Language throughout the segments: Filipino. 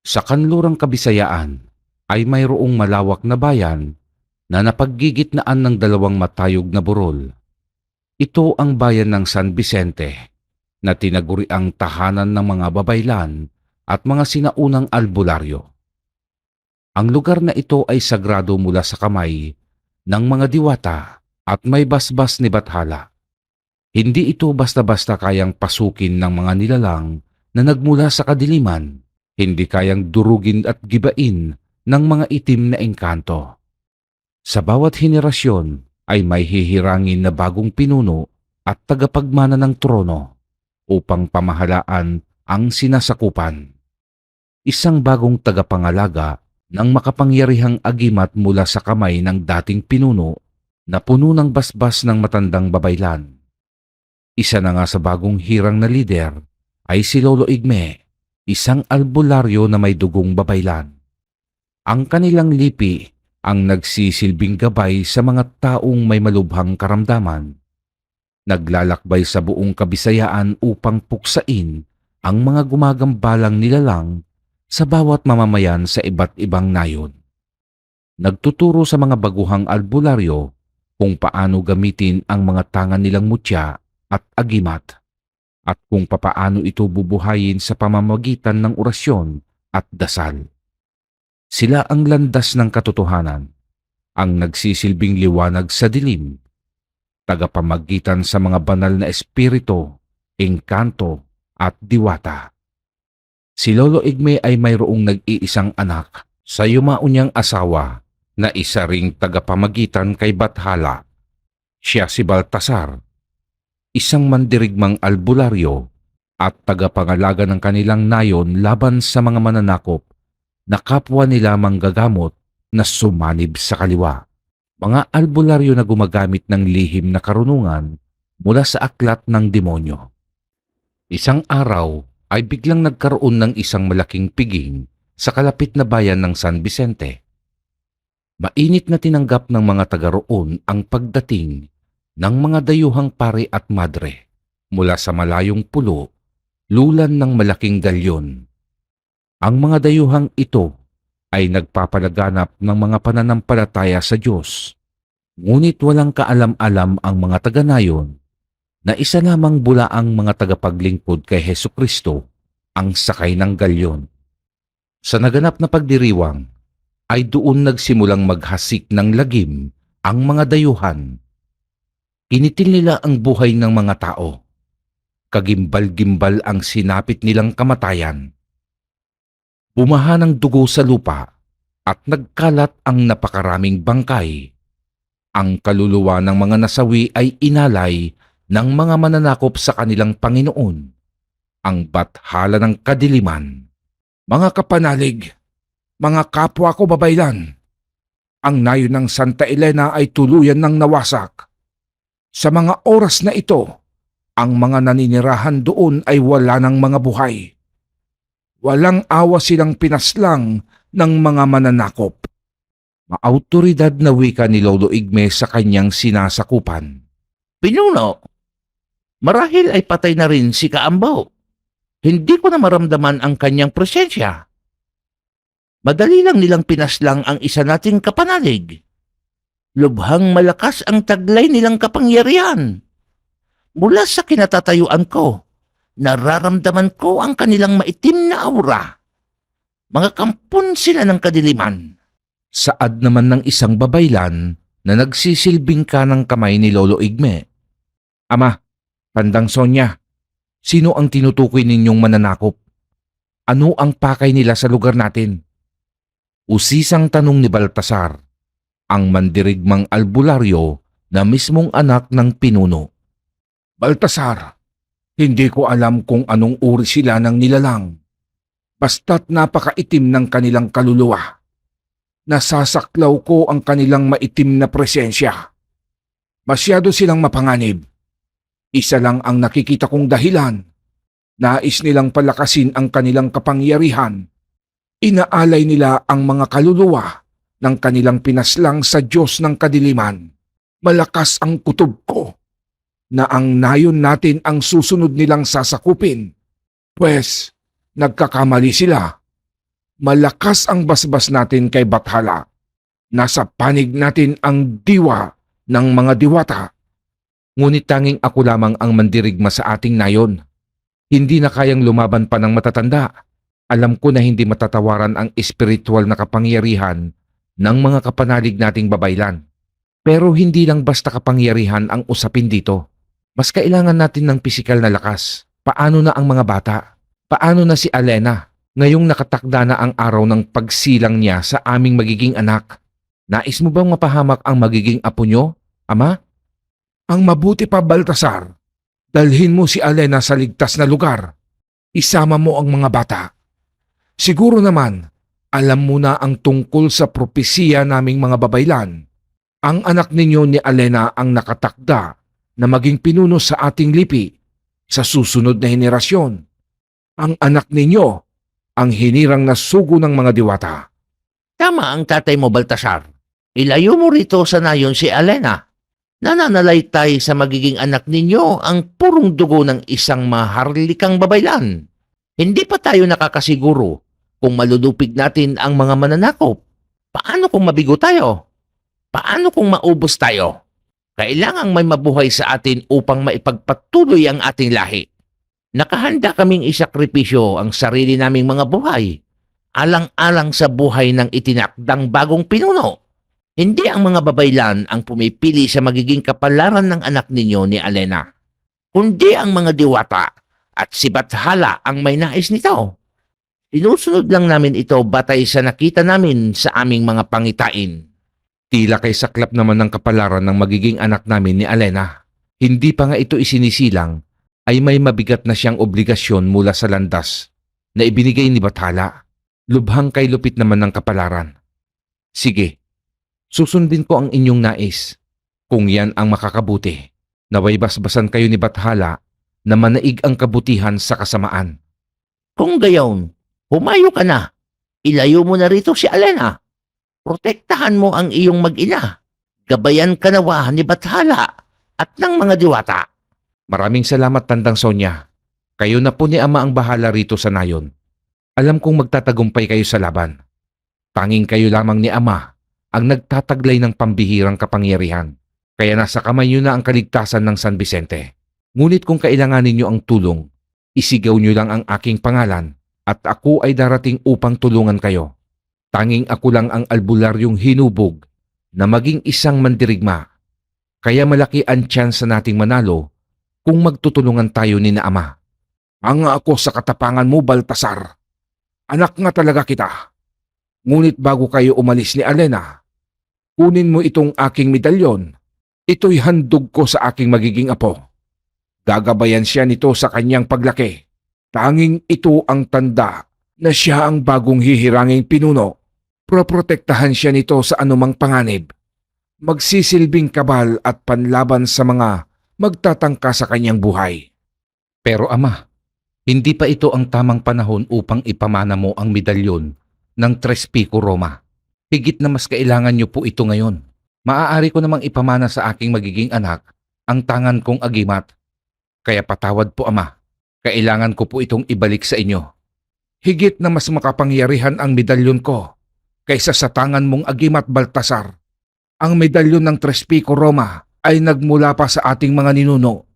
Sa kanlurang Kabisayaan ay mayroong malawak na bayan na napaggigitnaan ng dalawang matayog na burol. Ito ang bayan ng San Vicente na tinaguriang tahanan ng mga babaylan at mga sinaunang albularyo. Ang lugar na ito ay sagrado mula sa kamay ng mga diwata at may basbas ni Bathala. Hindi ito basta-basta kayang pasukin ng mga nilalang na nagmula sa kadiliman, hindi kayang durugin at gibain ng mga itim na engkanto. Sa bawat henerasyon ay may hihirangin na bagong pinuno at tagapagmana ng trono upang pamahalaan ang sinasakupan. Isang bagong tagapangalaga ng makapangyarihang agimat mula sa kamay ng dating pinuno na puno ng basbas ng matandang babaylan. Isa na nga sa bagong hirang na lider ay si Lolo Igme, isang albularyo na may dugong babaylan. Ang kanilang lipi ang nagsisilbing gabay sa mga taong may malubhang karamdaman. Naglalakbay sa buong Kabisayaan upang puksain ang mga gumagambalang nilalang sa bawat mamamayan sa iba't ibang nayon. Nagtuturo sa mga baguhang albularyo kung paano gamitin ang mga tangan nilang mutya at agimat, at kung papaano ito bubuhayin sa pamamagitan ng orasyon at dasal. Sila ang landas ng katotohanan, ang nagsisilbing liwanag sa dilim, tagapamagitan sa mga banal na espiritu, engkanto at diwata. Si Lolo Igme ay mayroong nag-iisang anak sa yumao niyang asawa na isa ring tagapamagitan kay Bathala. Siya si Baltasar, isang mandirigmang albularyo at tagapangalaga ng kanilang nayon laban sa mga mananakop na kapwa nila manggagamot na sumanib sa kaliwa. Mga albularyo na gumagamit ng lihim na karunungan mula sa aklat ng demonyo. Isang araw ay biglang nagkaroon ng isang malaking piging sa kalapit na bayan ng San Vicente. Mainit na tinanggap ng mga taga roon ang pagdating ng mga dayuhang pare at madre mula sa malayong pulo, lulan ng malaking galyon. Ang mga dayuhang ito ay nagpapalaganap ng mga pananampalataya sa Diyos. Ngunit walang kaalam-alam ang mga taga-nayon na isa lamang bulaang mga tagapaglingkod kay Hesukristo ang sakay ng galyon. Sa naganap na pagdiriwang ay doon nagsimulang maghasik ng lagim ang mga dayuhan. Kinitil nila ang buhay ng mga tao. Kagimbal-gimbal ang sinapit nilang kamatayan. Bumaha ng dugo sa lupa at nagkalat ang napakaraming bangkay. Ang kaluluwa ng mga nasawi ay inalay ng mga mananakop sa kanilang Panginoon, ang Bathala ng kadiliman. Mga kapanalig, mga kapwa ko babaylan, ang nayon ng Santa Elena ay tuluyan ng nawasak. Sa mga oras na ito, ang mga naninirahan doon ay wala ng mga buhay. Walang awa silang pinaslang ng mga mananakop. Maautoridad na wika ni Lolo Igme sa kanyang sinasakupan. Pinuno, marahil ay patay na rin si Kaambaw. Hindi ko na maramdaman ang kanyang presensya. Madali lang nilang pinaslang ang isa nating kapanalig. Lubhang malakas ang taglay nilang kapangyarihan. Mula sa kinatatayuan ko, nararamdaman ko ang kanilang maitim na aura. Mga kampon sila ng kadiliman. Saad naman ng isang babaylan na nagsisilbing kanang kamay ni Lolo Igme. Ama, Tandang Sonya, sino ang tinutukoy ninyong mananakop? Ano ang pakay nila sa lugar natin? Usisang tanong ni Baltasar, ang mandirigmang albularyo na mismong anak ng pinuno. Baltasar, hindi ko alam kung anong uri sila ng nilalang. Basta't napakaitim ng kanilang kaluluwa. Nasasaklaw ko ang kanilang maitim na presensya. Masyado silang mapanganib. Isa lang ang nakikita kong dahilan. Nais nilang palakasin ang kanilang kapangyarihan. Inaalay nila ang mga kaluluwa ng kanilang pinaslang sa Diyos ng kadiliman. Malakas ang kutob ko na ang nayon natin ang susunod nilang sasakupin. Pwes, nagkakamali sila. Malakas ang basbas natin kay Bathala. Nasa panig natin ang diwa ng mga diwata. Ngunit tanging ako lamang ang mandirigma sa ating nayon. Hindi na kayang lumaban pa ng matatanda. Alam ko na hindi matatawaran ang espiritual na kapangyarihan ng mga kapanalig nating babaylan. Pero hindi lang basta kapangyarihan ang usapin dito. Mas kailangan natin ng pisikal na lakas. Paano na ang mga bata? Paano na si Alena? Ngayong nakatakda na ang araw ng pagsilang niya sa aming magiging anak. Nais mo bang mapahamak ang magiging apo nyo, Ama? Ang mabuti pa, Baltasar, dalhin mo si Alena sa ligtas na lugar. Isama mo ang mga bata. Siguro naman, alam mo na ang tungkol sa propesiya naming mga babaylan. Ang anak ninyo ni Alena ang nakatakda na maging pinuno sa ating lipi sa susunod na henerasyon. Ang anak ninyo ang hinirang na sugo ng mga diwata. Tama ang tatay mo, Baltasar. Ilayo mo rito sa nayon si Alena. Nananalaytay sa magiging anak ninyo ang purong dugo ng isang maharlikang babaylan. Hindi pa tayo nakakasiguro kung malulupig natin ang mga mananakop. Paano kung mabigo tayo? Paano kung maubos tayo? Kailangang may mabuhay sa atin upang maipagpatuloy ang ating lahi. Nakahanda kaming isakripisyo ang sarili naming mga buhay, alang-alang sa buhay ng itinakdang bagong pinuno. Hindi ang mga babaylan ang pumipili sa magiging kapalaran ng anak ninyo ni Alena, kundi ang mga diwata at si Bathala ang may nais nito. Sinusunod lang namin ito batay sa nakita namin sa aming mga pangitain. Tila kay saklap naman ng kapalaran ng magiging anak namin ni Alena. Hindi pa nga ito isinisilang ay may mabigat na siyang obligasyon mula sa landas na ibinigay ni Bathala. Lubhang kay lupit naman ng kapalaran. Sige, susundin ko ang inyong nais. Kung yan ang makakabuti, naway basbasan kayo ni Bathala na manaig ang kabutihan sa kasamaan. Kung gayon, humayo ka na. Ilayo mo na rito si Alena. Protektahan mo ang iyong mag-ina. Gabayan ka nawa ni Bathala at ng mga diwata. Maraming salamat, Tandang Sonya. Kayo na po ni Ama ang bahala rito sa nayon. Alam kong magtatagumpay kayo sa laban. Tanging kayo lamang ni Ama ang nagtataglay ng pambihirang kapangyarihan. Kaya nasa kamay niyo na ang kaligtasan ng San Vicente. Ngunit kung kailanganin niyo ang tulong, isigaw niyo lang ang aking pangalan at ako ay darating upang tulungan kayo. Tanging ako lang ang albularyong hinubog na maging isang mandirigma. Kaya malaki ang tsansa nating manalo kung magtutulungan tayo ni na Ama. Hanga ako sa katapangan mo, Baltasar. Anak nga talaga kita. Ngunit bago kayo umalis ni Alena, kunin mo itong aking medalyon. Ito'y handog ko sa aking magiging apo. Gagabayan siya nito sa kanyang paglaki. Tanging ito ang tanda na siya ang bagong hihiranging pinuno. Proprotektahan siya nito sa anumang panganib. Magsisilbing kabal at panlaban sa mga magtatangka sa kanyang buhay. Pero Ama, hindi pa ito ang tamang panahon upang ipamana mo ang medalyon ng Tres Pico Roma. Higit na mas kailangan niyo po ito ngayon. Maaari ko namang ipamana sa aking magiging anak ang tangan kong agimat. Kaya patawad po, Ama. Kailangan ko po itong ibalik sa inyo. Higit na mas makapangyarihan ang medalyon ko kaysa sa tangan mong agimat, Baltasar. Ang medalyon ng Tres Pico Roma ay nagmula pa sa ating mga ninuno.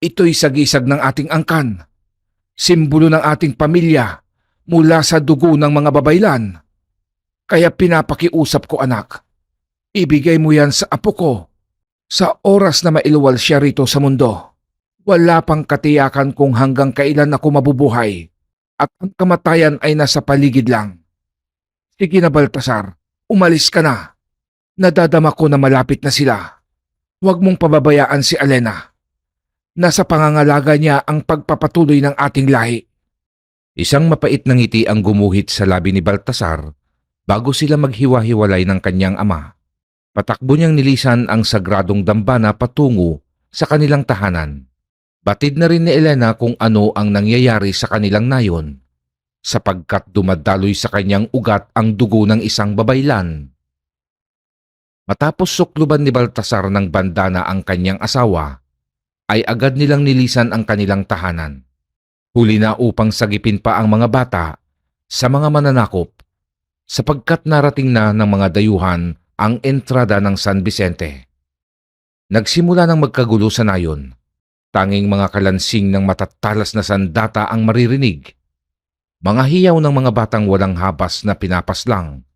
Ito'y sagisag ng ating angkan. Simbolo ng ating pamilya mula sa dugo ng mga babaylan. Kaya pinapakiusap ko, anak. Ibigay mo yan sa apo ko. Sa oras na mailuwal siya rito sa mundo, wala pang katiyakan kung hanggang kailan ako mabubuhay at ang kamatayan ay nasa paligid lang. Sige na, Baltasar, umalis ka na. Nadadama ko na malapit na sila. Huwag mong pababayaan si Alena. Nasa pangangalaga niya ang pagpapatuloy ng ating lahi. Isang mapait na ngiti ang gumuhit sa labi ni Baltasar bago sila maghiwa-hiwalay ng kanyang ama. Patakbo niyang nilisan ang sagradong dambana patungo sa kanilang tahanan. Batid na rin ni Elena kung ano ang nangyayari sa kanilang nayon, sapagkat dumadaloy sa kanyang ugat ang dugo ng isang babaylan. Matapos sukluban ni Baltasar ng bandana ang kanyang asawa, ay agad nilang nilisan ang kanilang tahanan. Huli na upang sagipin pa ang mga bata sa mga mananakop sapagkat narating na ng mga dayuhan ang entrada ng San Vicente. Nagsimula ng magkagulo sa nayon. Tanging mga kalansing ng matatalas na sandata ang maririnig. Mga hiyaw ng mga batang walang habas na pinapaslang.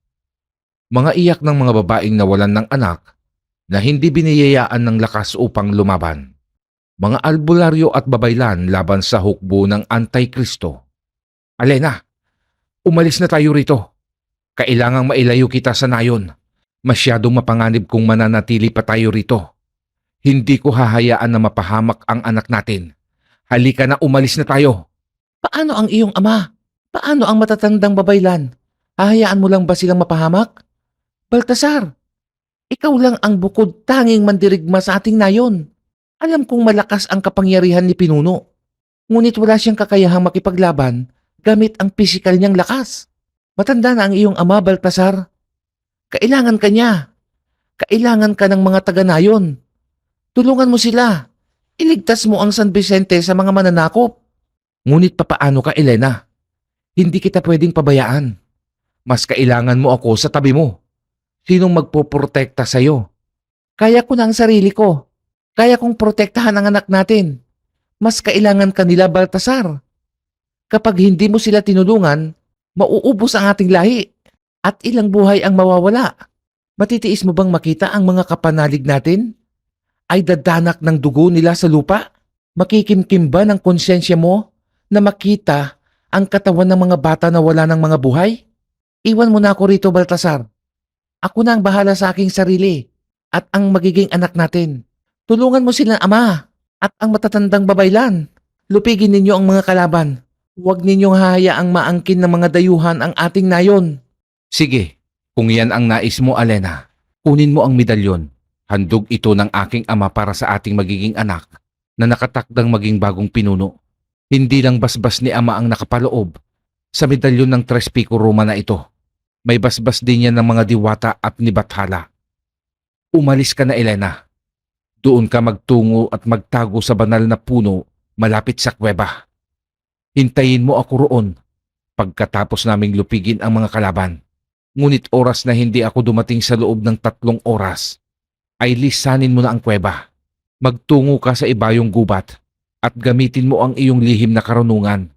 Mga iyak ng mga babaeng nawalan ng anak na hindi biniyayaan ng lakas upang lumaban. Mga albularyo at babaylan laban sa hukbo ng Antikristo. Alena, umalis na tayo rito. Kailangang mailayo kita sa nayon. Masyadong mapanganib kung mananatili pa tayo rito. Hindi ko hahayaan na mapahamak ang anak natin. Halika na, umalis na tayo. Paano ang iyong ama? Paano ang matatandang babaylan? Hahayaan mo lang ba silang mapahamak? Baltasar, ikaw lang ang bukod tanging mandirigma sa ating nayon. Alam kong malakas ang kapangyarihan ni Pinuno. Ngunit wala siyang kakayahang makipaglaban gamit ang pisikal niyang lakas. Matanda na ang iyong ama, Baltasar. Kailangan ka niya. Kailangan ka ng mga taga-nayon. Tulungan mo sila. Iligtas mo ang San Vicente sa mga mananakop. Ngunit papaano ka, Elena? Hindi kita pwedeng pabayaan. Mas kailangan mo ako sa tabi mo. Sinong magpoprotekta sa'yo? Kaya ko na ang sarili ko. Kaya kong protektahan ang anak natin. Mas kailangan ka nila, Baltasar. Kapag hindi mo sila tinulungan, mauubos ang ating lahi at ilang buhay ang mawawala. Matitiis mo bang makita ang mga kapanalig natin ay dadanak ng dugo nila sa lupa? Makikimkim ba ng konsyensya mo na makita ang katawan ng mga bata na wala ng mga buhay? Iwan mo na ako rito, Baltasar. Ako na ang bahala sa aking sarili at ang magiging anak natin. Tulungan mo sila, ama, at ang matatandang babaylan. Lupigin ninyo ang mga kalaban. Huwag ninyong hahayaang maangkin ng mga dayuhan ang ating nayon. Sige, kung yan ang nais mo, Alena, kunin mo ang medalyon. Handog ito ng aking ama para sa ating magiging anak na nakatakdang maging bagong pinuno. Hindi lang basbas ni ama ang nakapaloob sa medalyon ng Tres Pico Roma na ito. May basbas din yan ng mga diwata at ni Bathala. Umalis ka na, Elena. Doon ka magtungo at magtago sa banal na puno malapit sa kuweba. Hintayin mo ako roon pagkatapos naming lupigin ang mga kalaban. Ngunit oras na hindi ako dumating sa loob ng 3 oras, ay lisanin mo na ang kuweba. Magtungo ka sa ibayong gubat at gamitin mo ang iyong lihim na karunungan.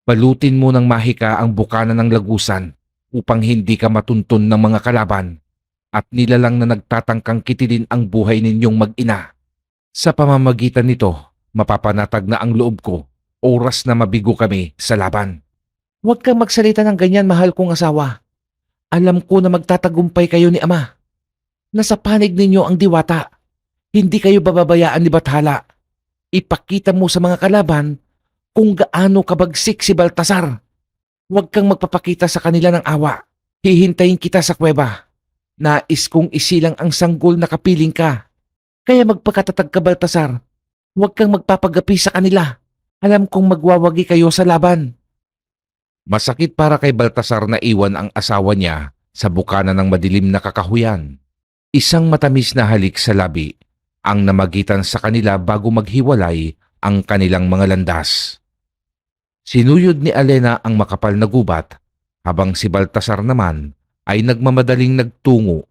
Balutin mo ng mahika ang bukana ng lagusan upang hindi ka matuntun ng mga kalaban at nilalang na nagtatangkang kitilin ang buhay ninyong mag-ina. Sa pamamagitan nito, mapapanatag na ang loob ko oras na mabigo kami sa laban. Huwag kang magsalita ng ganyan, mahal kong asawa. Alam ko na magtatagumpay kayo ni ama. Nasa panig ninyo ang diwata. Hindi kayo bababayaan ni Bathala. Ipakita mo sa mga kalaban kung gaano kabagsik si Baltasar. Huwag kang magpapakita sa kanila ng awa. Hihintayin kita sa kuweba. Nais kong isilang ang sanggol na kapiling ka. Kaya magpakatatag ka, Baltasar. Huwag kang magpapagapi sa kanila. Alam kong magwawagi kayo sa laban. Masakit para kay Baltasar na iwan ang asawa niya sa bukana ng madilim na kakahuyan. Isang matamis na halik sa labi ang namagitan sa kanila bago maghiwalay ang kanilang mga landas. Sinuyod ni Alena ang makapal na gubat habang si Baltasar naman ay nagmamadaling nagtungo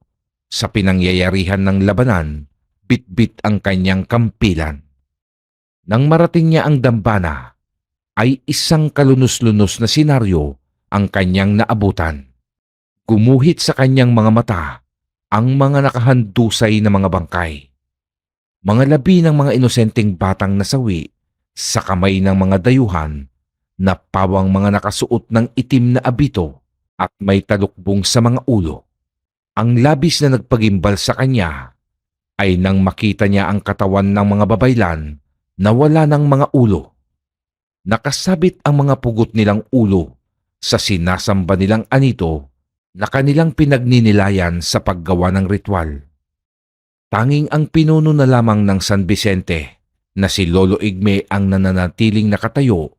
sa pinangyayarihan ng labanan, bitbit ang kanyang kampilan. Nang marating niya ang dambana, ay isang kalunos-lunos na senaryo ang kanyang naabutan. Gumuhit sa kanyang mga mata ang mga nakahandusay na mga bangkay. Mga labi ng mga inosenteng batang nasawi sa kamay ng mga dayuhan na pawang mga nakasuot ng itim na abito at may talukbong sa mga ulo. Ang labis na nagpagimbal sa kanya ay nang makita niya ang katawan ng mga babaylan na wala ng mga ulo. Nakasabit ang mga pugot nilang ulo sa sinasamba nilang anito na kanilang pinagninilayan sa paggawa ng ritual. Tanging ang pinuno na lamang ng San Vicente na si Lolo Igme ang nananatiling nakatayo,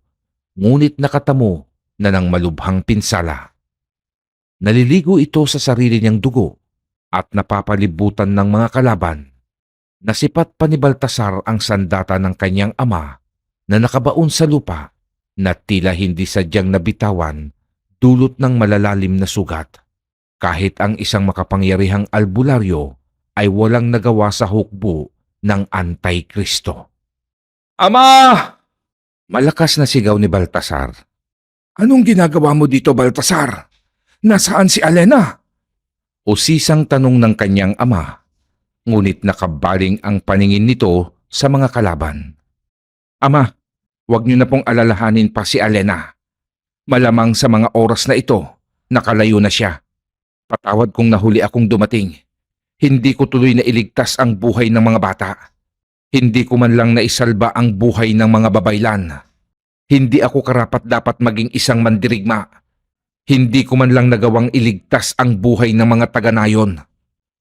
ngunit nakatamo na ng malubhang pinsala. Naliligo ito sa sarili niyang dugo at napapalibutan ng mga kalaban. Nasipat pa ni Baltasar ang sandata ng kanyang ama na nakabaon sa lupa na tila hindi sadyang nabitawan dulot ng malalalim na sugat. kahit ang isang makapangyarihang albularyo ay walang nagawa sa hukbo ng Antikristo. Ama! Malakas na sigaw ni Baltasar. Anong ginagawa mo dito, Baltasar? Nasaan si Alena? Usisang tanong ng kanyang ama, ngunit nakabaling ang paningin nito sa mga kalaban. Ama, huwag niyo na pong alalahanin pa si Alena. Malamang sa mga oras na ito, nakalayo na siya. Patawad kung nahuli akong dumating. Hindi ko tuloy na iligtas ang buhay ng mga bata. Hindi ko man lang naisalba ang buhay ng mga babaylan. Hindi ako karapat-dapat maging isang mandirigma. Hindi ko man lang nagawang iligtas ang buhay ng mga taga-nayon.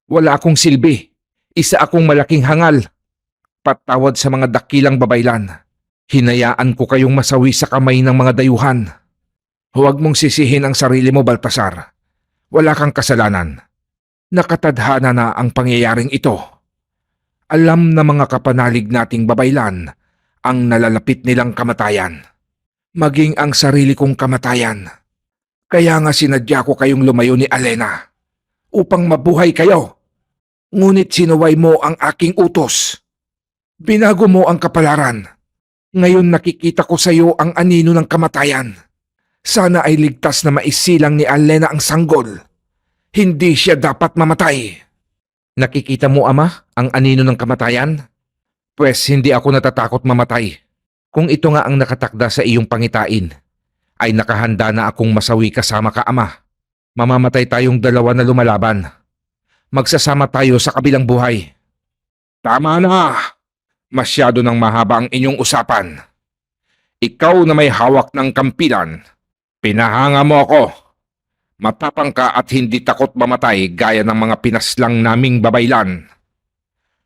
Wala akong silbi. Isa akong malaking hangal. Patawad sa mga dakilang babaylan. Hinayaan ko kayong masawi sa kamay ng mga dayuhan. Huwag mong sisihin ang sarili mo, Baltasar. Wala kang kasalanan. Nakatadhana na ang pangyayaring ito. Alam na mga kapanalig nating babaylan ang nalalapit nilang kamatayan. Maging ang sarili kong kamatayan. Kaya nga sinadya ko kayong lumayo ni Alena upang mabuhay kayo. Ngunit sinuway mo ang aking utos. Binago mo ang kapalaran. Ngayon nakikita ko sa iyo ang anino ng kamatayan. Sana ay ligtas na maisilang ni Alena ang sanggol. Hindi siya dapat mamatay. Nakikita mo, ama, ang anino ng kamatayan? Pwes hindi ako natatakot mamatay. Kung ito nga ang nakatakda sa iyong pangitain, ay nakahanda na akong masawi kasama ka, ama. Mamamatay tayong dalawa na lumalaban. Magsasama tayo sa kabilang buhay. Tama na! Masyado nang mahaba ang inyong usapan. Ikaw na may hawak ng kampilan. Pinahanga mo ako. Matapang ka at hindi takot mamatay gaya ng mga pinaslang naming babaylan.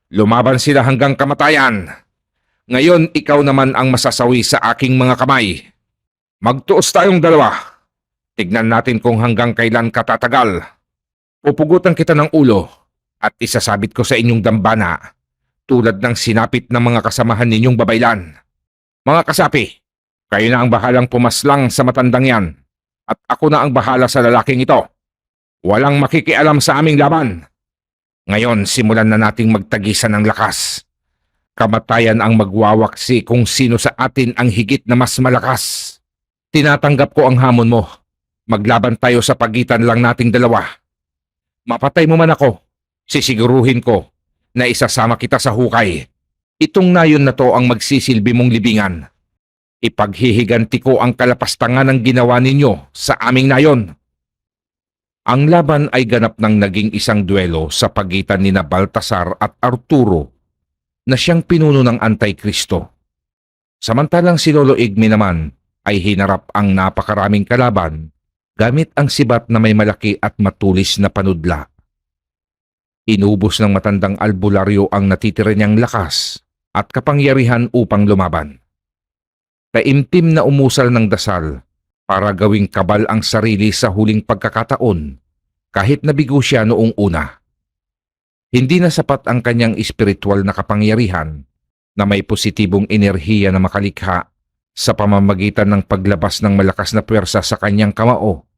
Lumaban sila hanggang kamatayan. Ngayon ikaw naman ang masasawi sa aking mga kamay. Magtuos tayong dalawa. Tignan natin kung hanggang kailan ka tatagal. Pupugutan kita ng ulo at isasabit ko sa inyong dambana tulad ng sinapit ng mga kasamahan ninyong babaylan. Mga kasapi, kayo na ang bahalang pumaslang sa matandang yan at ako na ang bahala sa lalaking ito. Walang makikialam sa aming laban. Ngayon simulan na nating magtagisan ng lakas. Kamatayan ang magwawaksi kung sino sa atin ang higit na mas malakas. Tinatanggap ko ang hamon mo. Maglaban tayo sa pagitan lang nating dalawa. Mapatay mo man ako, sisiguruhin ko na isasama kita sa hukay. Itong nayon na to ang magsisilbi mong libingan. Ipaghihiganti ko ang kalapastangan ng ginawa ninyo sa aming nayon. Ang laban ay ganap ng naging isang duelo sa pagitan ni Baltasar at Arturo na siyang pinuno ng Antikristo. Samantalang si Lolo Igme naman ay hinarap ang napakaraming kalaban gamit ang sibat na may malaki at matulis na panudla. Inubos ng matandang albularyo ang natitira niyang lakas at kapangyarihan upang lumaban. Taimtim na umusal ng dasal para gawing kabal ang sarili sa huling pagkakataon kahit nabigo siya noong una. Hindi na sapat ang kanyang espiritual na kapangyarihan na may positibong enerhiya na makalikha sa pamamagitan ng paglabas ng malakas na puwersa sa kanyang kamao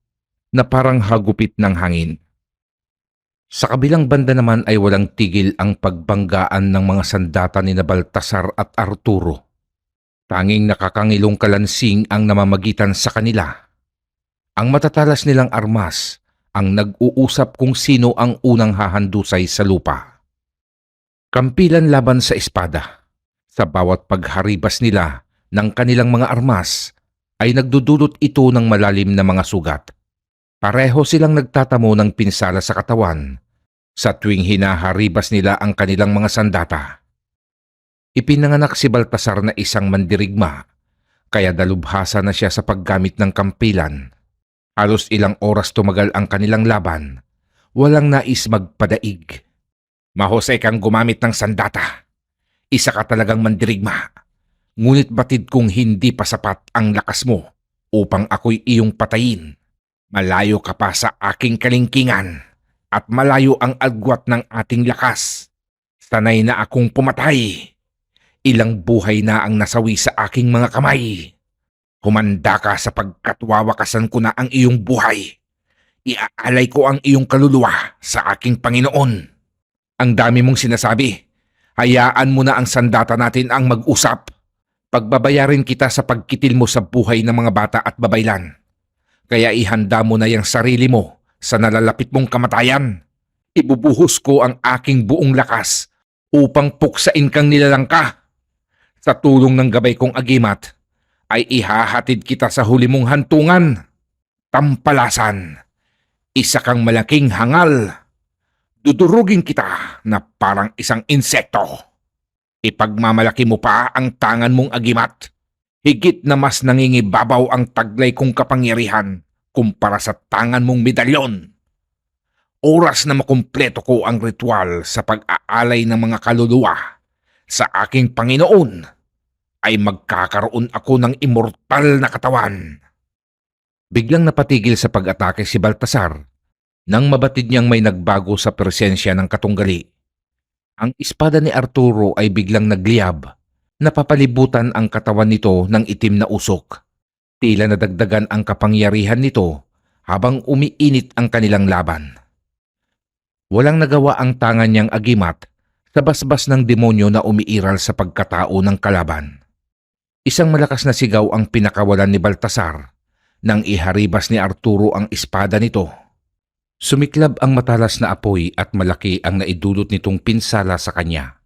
na parang hagupit ng hangin. Sa kabilang banda naman ay walang tigil ang pagbanggaan ng mga sandata ni Baltasar at Arturo. Tanging nakakangilong kalansing ang namamagitan sa kanila. Ang matatalas nilang armas ang nag-uusap kung sino ang unang hahandusay sa lupa. Kampilan laban sa espada. Sa bawat pagharibas nila ng kanilang mga armas ay nagdudulot ito ng malalim na mga sugat. Pareho silang nagtatamo ng pinsala sa katawan sa tuwing hinaharibas nila ang kanilang mga sandata. Ipinanganak si Baltasar na isang mandirigma, kaya dalubhasa na siya sa paggamit ng kampilan. Halos ilang oras tumagal ang kanilang laban, walang nais magpadaig. Mahusay kang gumamit ng sandata. Isa ka talagang mandirigma. Ngunit batid kong hindi pa sapat ang lakas mo upang ako'y iyong patayin. Malayo ka pa sa aking kalingkingan at malayo ang agwat ng ating lakas. Sanay na akong pumatay. Ilang buhay na ang nasawi sa aking mga kamay. Humanda ka sapagkat wawakasan ko na ang iyong buhay. Iaalay ko ang iyong kaluluwa sa aking Panginoon. Ang dami mong sinasabi. Hayaan mo na ang sandata natin ang mag-usap. Pagbabayarin kita sa pagkitil mo sa buhay ng mga bata at babaylan. Kaya ihanda mo na yung sarili mo sa nalalapit mong kamatayan. Ibubuhos ko ang aking buong lakas upang puksain kang nilalang ka. Sa tulong ng gabay kong agimat, ay ihahatid kita sa huli mong hantungan. Tampalasan, isa kang malaking hangal. Dudurugin kita na parang isang insekto. Ipagmamalaki mo pa ang tangan mong agimat. Higit na mas nangingibabaw ang taglay kong kapangyarihan kumpara sa tangan mong medalyon. Oras na makumpleto ko ang ritual sa pag-aalay ng mga kaluluwa sa aking Panginoon, ay magkakaroon ako ng immortal na katawan. Biglang napatigil sa pag-atake si Baltasar nang mabatid niyang may nagbago sa presensya ng katunggali. Ang espada ni Arturo ay biglang nagliyab. Napapalibutan ang katawan nito ng itim na usok. Tila nadagdagan ang kapangyarihan nito habang umiinit ang kanilang laban. Walang nagawa ang tangan niyang agimat sa basbas ng demonyo na umiiral sa pagkatao ng kalaban. Isang malakas na sigaw ang pinakawalan ni Baltasar nang iharibas ni Arturo ang espada nito. Sumiklab ang matalas na apoy at malaki ang naidulot nitong pinsala sa kanya.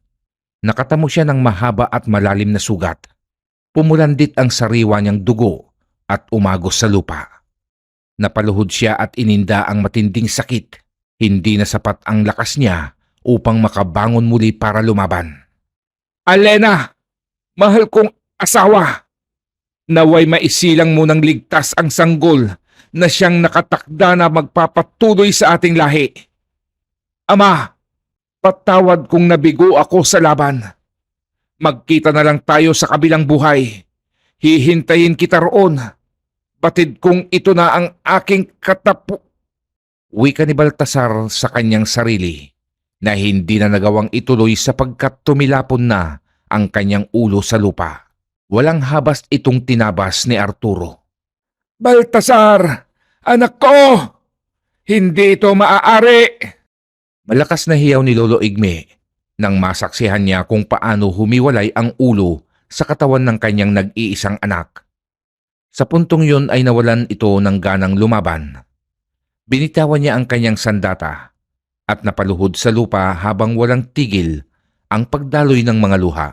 Nakatamo siya ng mahaba at malalim na sugat. Pumulandit ang sariwa niyang dugo at umagos sa lupa. Napaluhod siya at ininda ang matinding sakit. Hindi na sapat ang lakas niya upang makabangon muli para lumaban. Alena, mahal kong asawa, naway maisilang mo ng ligtas ang sanggol na siyang nakatakda na magpapatuloy sa ating lahi. Ama, patawad kung nabigo ako sa laban. Magkita na lang tayo sa kabilang buhay. Hihintayin kita roon. Batid kong ito na ang aking Wika ni Baltasar sa kanyang sarili na hindi na nagawang ituloy sapagkat tumilapon na ang kanyang ulo sa lupa. Walang habas itong tinabas ni Arturo. Baltasar, anak ko! Hindi ito maaari! Malakas na hiyaw ni Lolo Igme nang masaksihan niya kung paano humiwalay ang ulo sa katawan ng kanyang nag-iisang anak. Sa puntong yun ay nawalan ito ng ganang lumaban. Binitawan niya ang kanyang sandata at napaluhod sa lupa habang walang tigil ang pagdaloy ng mga luha.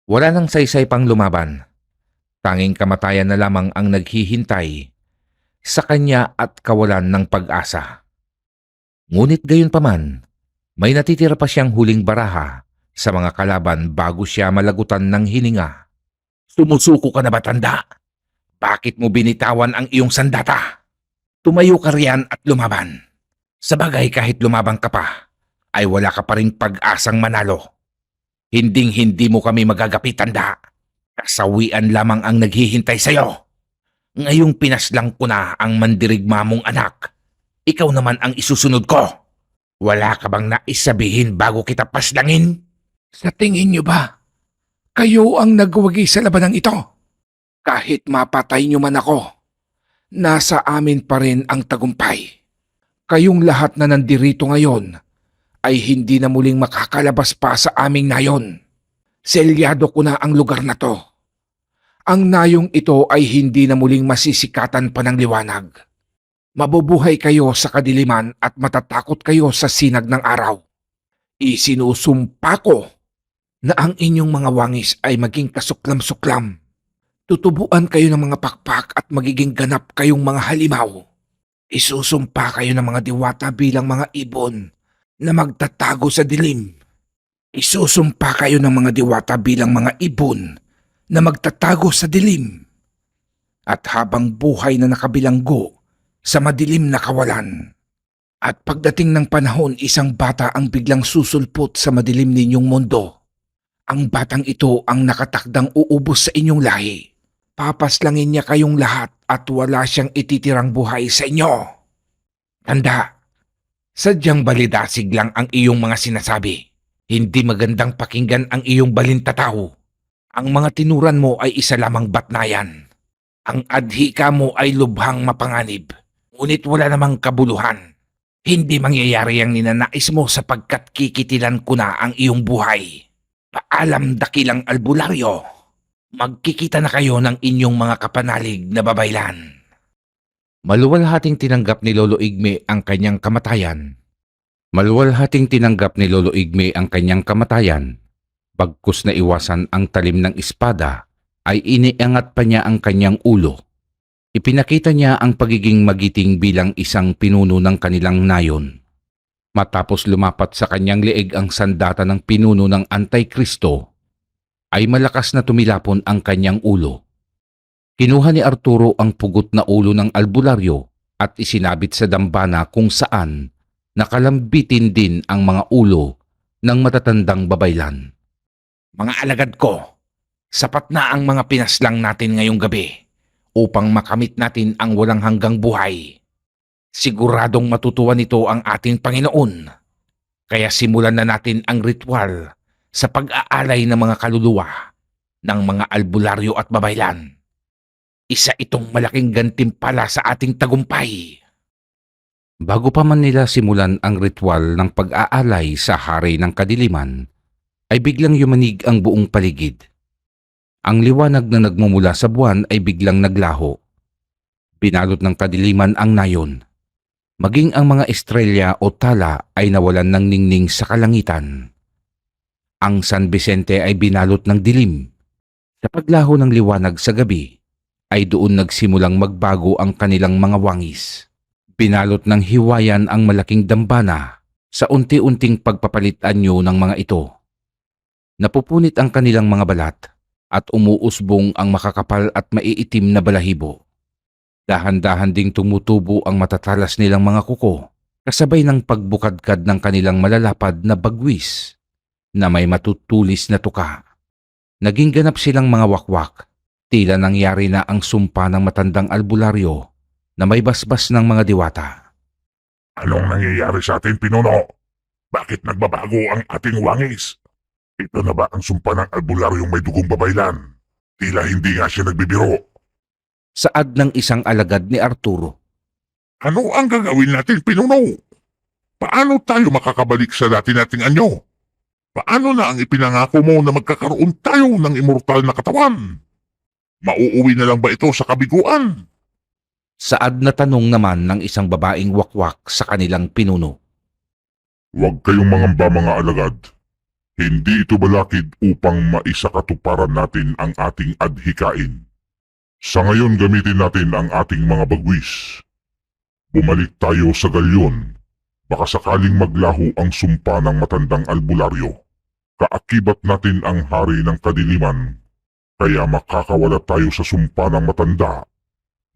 Wala nang saysay pang lumaban. Tanging kamatayan na lamang ang naghihintay sa kanya at kawalan ng pag-asa. Ngunit gayon paman, may natitira pa siyang huling baraha sa mga kalaban bago siya malagutan ng hininga. Sumusuko ka na ba, tanda? Bakit mo binitawan ang iyong sandata? Tumayo ka riyan at lumaban. Sabagay kahit lumabang ka pa, ay wala ka pa ring pag-asang manalo. Hinding-hindi mo kami magagapit, tanda. Kasawian lamang ang naghihintay sa'yo. Ngayong pinaslang ko na ang mandirigma mong anak. Ikaw naman ang isusunod ko. Wala ka bang naisabihin bago kita paslangin? Sa tingin niyo ba, kayo ang nagwagi sa labanang ito? Kahit mapatay niyo man ako, nasa amin pa rin ang tagumpay. Kayong lahat na nandirito ngayon ay hindi na muling makakalabas pa sa aming nayon. Selyado ko na ang lugar na to. Ang nayong ito ay hindi na muling masisikatan pa ng liwanag. Mabubuhay kayo sa kadiliman at matatakot kayo sa sinag ng araw. Isinusumpa ko na ang inyong mga wangis ay maging kasuklam-suklam. Tutubuan kayo ng mga pakpak at magiging ganap kayong mga halimaw. Isusumpa kayo ng mga diwata bilang mga ibon na magtatago sa dilim. Isusumpa kayo ng mga diwata bilang mga ibon na magtatago sa dilim. At habang buhay na nakabilanggo sa madilim na kawalan. At pagdating ng panahon, isang bata ang biglang susulpot sa madilim ninyong mundo. Ang batang ito ang nakatakdang uubos sa inyong lahi. Papaslangin niya kayong lahat at wala siyang ititirang buhay sa inyo. Tanda, sadyang balidasig lang ang iyong mga sinasabi. Hindi magandang pakinggan ang iyong balintataw. Ang mga tinuran mo ay isa lamang batnayan. Ang adhika mo ay lubhang mapanganib. Ngunit wala namang kabuluhan. Hindi mangyayari ang ninanais mo sapagkat kikitilan ko na ang iyong buhay. Paalam, dakilang albularyo. Magkikita na kayo ng inyong mga kapanalig na babaylan. Maluwalhating tinanggap ni Lolo Igme ang kanyang kamatayan. Bagkus na iwasan ang talim ng espada, ay iniangat pa niya ang kanyang ulo. Ipinakita niya ang pagiging magiting bilang isang pinuno ng kanilang nayon. Matapos lumapat sa kanyang leeg ang sandata ng pinuno ng Antikristo, ay malakas na tumilapon ang kanyang ulo. Kinuha ni Arturo ang pugot na ulo ng albularyo at isinabit sa dambana kung saan nakalambitin din ang mga ulo ng matatandang babaylan. Mga alagad ko, sapat na ang mga pinaslang natin ngayong gabi upang makamit natin ang walang hanggang buhay. Siguradong matutuwa nito ang ating Panginoon. Kaya simulan na natin ang ritual sa pag-aalay ng mga kaluluwa ng mga albularyo at babaylan. Isa itong malaking gantimpala sa ating tagumpay. Bago pa man nila simulan ang ritual ng pag-aalay sa hari ng kadiliman, ay biglang yumanig ang buong paligid. Ang liwanag na nagmumula sa buwan ay biglang naglaho. Binalot ng kadiliman ang nayon. Maging ang mga estrelya o tala ay nawalan ng ningning sa kalangitan. Ang San Vicente ay binalot ng dilim. Sa paglaho ng liwanag sa gabi, ay doon nagsimulang magbago ang kanilang mga wangis. Binalot ng hiwayan ang malaking dambana sa unti-unting pagpapalit anyo ng mga ito. Napupunit ang kanilang mga balat at umuusbong ang makakapal at maiitim na balahibo. Dahan-dahan ding tumutubo ang matatalas nilang mga kuko, kasabay ng pagbukadkad ng kanilang malalapad na bagwis na may matutulis na tuka. Naging ganap silang mga wakwak, tila nangyari na ang sumpa ng matandang albularyo na may basbas ng mga diwata. Anong nangyayari sa atin, Pinuno? Bakit nagbabago ang ating wangis? Ito na ba ang sumpa ng albularyong may dugong babaylan? Tila hindi nga siya nagbibiro. Saad ng isang alagad ni Arturo. Ano ang gagawin natin, Pinuno? Paano tayo makakabalik sa dati nating anyo? Paano na ang ipinangako mo na magkakaroon tayo ng immortal na katawan? Mauuwi na lang ba ito sa kabiguan? Saad na tanong naman ng isang babaeng wakwak sa kanilang pinuno. Huwag kayong mangamba, mga alagad. Hindi ito balakid upang maisakatuparan natin ang ating adhikain. Sa ngayon gamitin natin ang ating mga bagwis. Bumalik tayo sa galyon. Baka sakaling maglaho ang sumpa ng matandang albularyo. Kaakibat natin ang hari ng kadiliman. Kaya makakawala tayo sa sumpa ng matanda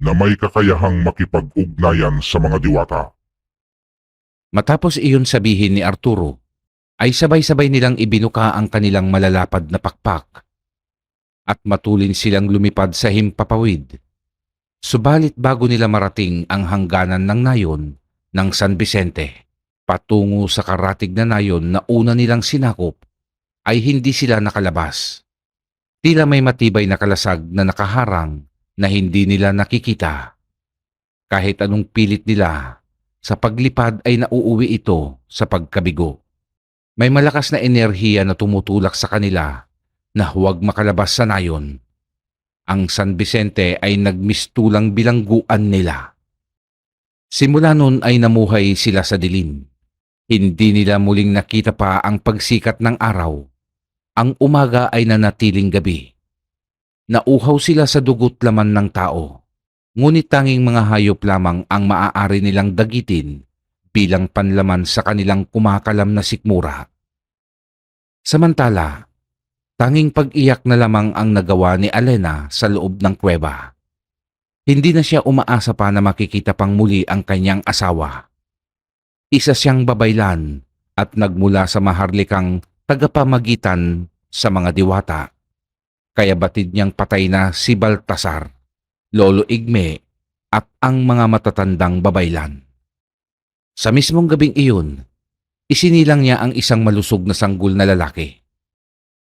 na may kakayahang makipag-ugnayan sa mga diwata. Matapos iyon sabihin ni Arturo, ay sabay-sabay nilang ibinuka ang kanilang malalapad na pakpak at matulin silang lumipad sa himpapawid. Subalit bago nila marating ang hangganan ng nayon ng San Vicente, patungo sa karatig na nayon na una nilang sinakop, ay hindi sila nakalabas. Tila may matibay na kalasag na nakaharang na hindi nila nakikita. Kahit anong pilit nila, sa paglipad ay nauuwi ito sa pagkabigo. May malakas na enerhiya na tumutulak sa kanila na huwag makalabas sa nayon. Ang San Vicente ay nagmistulang bilangguan nila. Simula nun ay namuhay sila sa dilim. Hindi nila muling nakita pa ang pagsikat ng araw. Ang umaga ay nanatiling gabi. Nauhaw sila sa dugot laman ng tao. Ngunit tanging mga hayop lamang ang maaari nilang dagitin bilang panlaman sa kanilang kumakalam na sikmura. Samantala, tanging pag-iyak na lamang ang nagawa ni Alena sa loob ng kuweba. Hindi na siya umaasa pa na makikita pang muli ang kanyang asawa. Isa siyang babaylan at nagmula sa maharlikang tagapamagitan sa mga diwata. Kaya batid niyang patay na si Baltasar, Lolo Igme at ang mga matatandang babaylan. Sa mismong gabing iyon, isinilang niya ang isang malusog na sanggol na lalaki.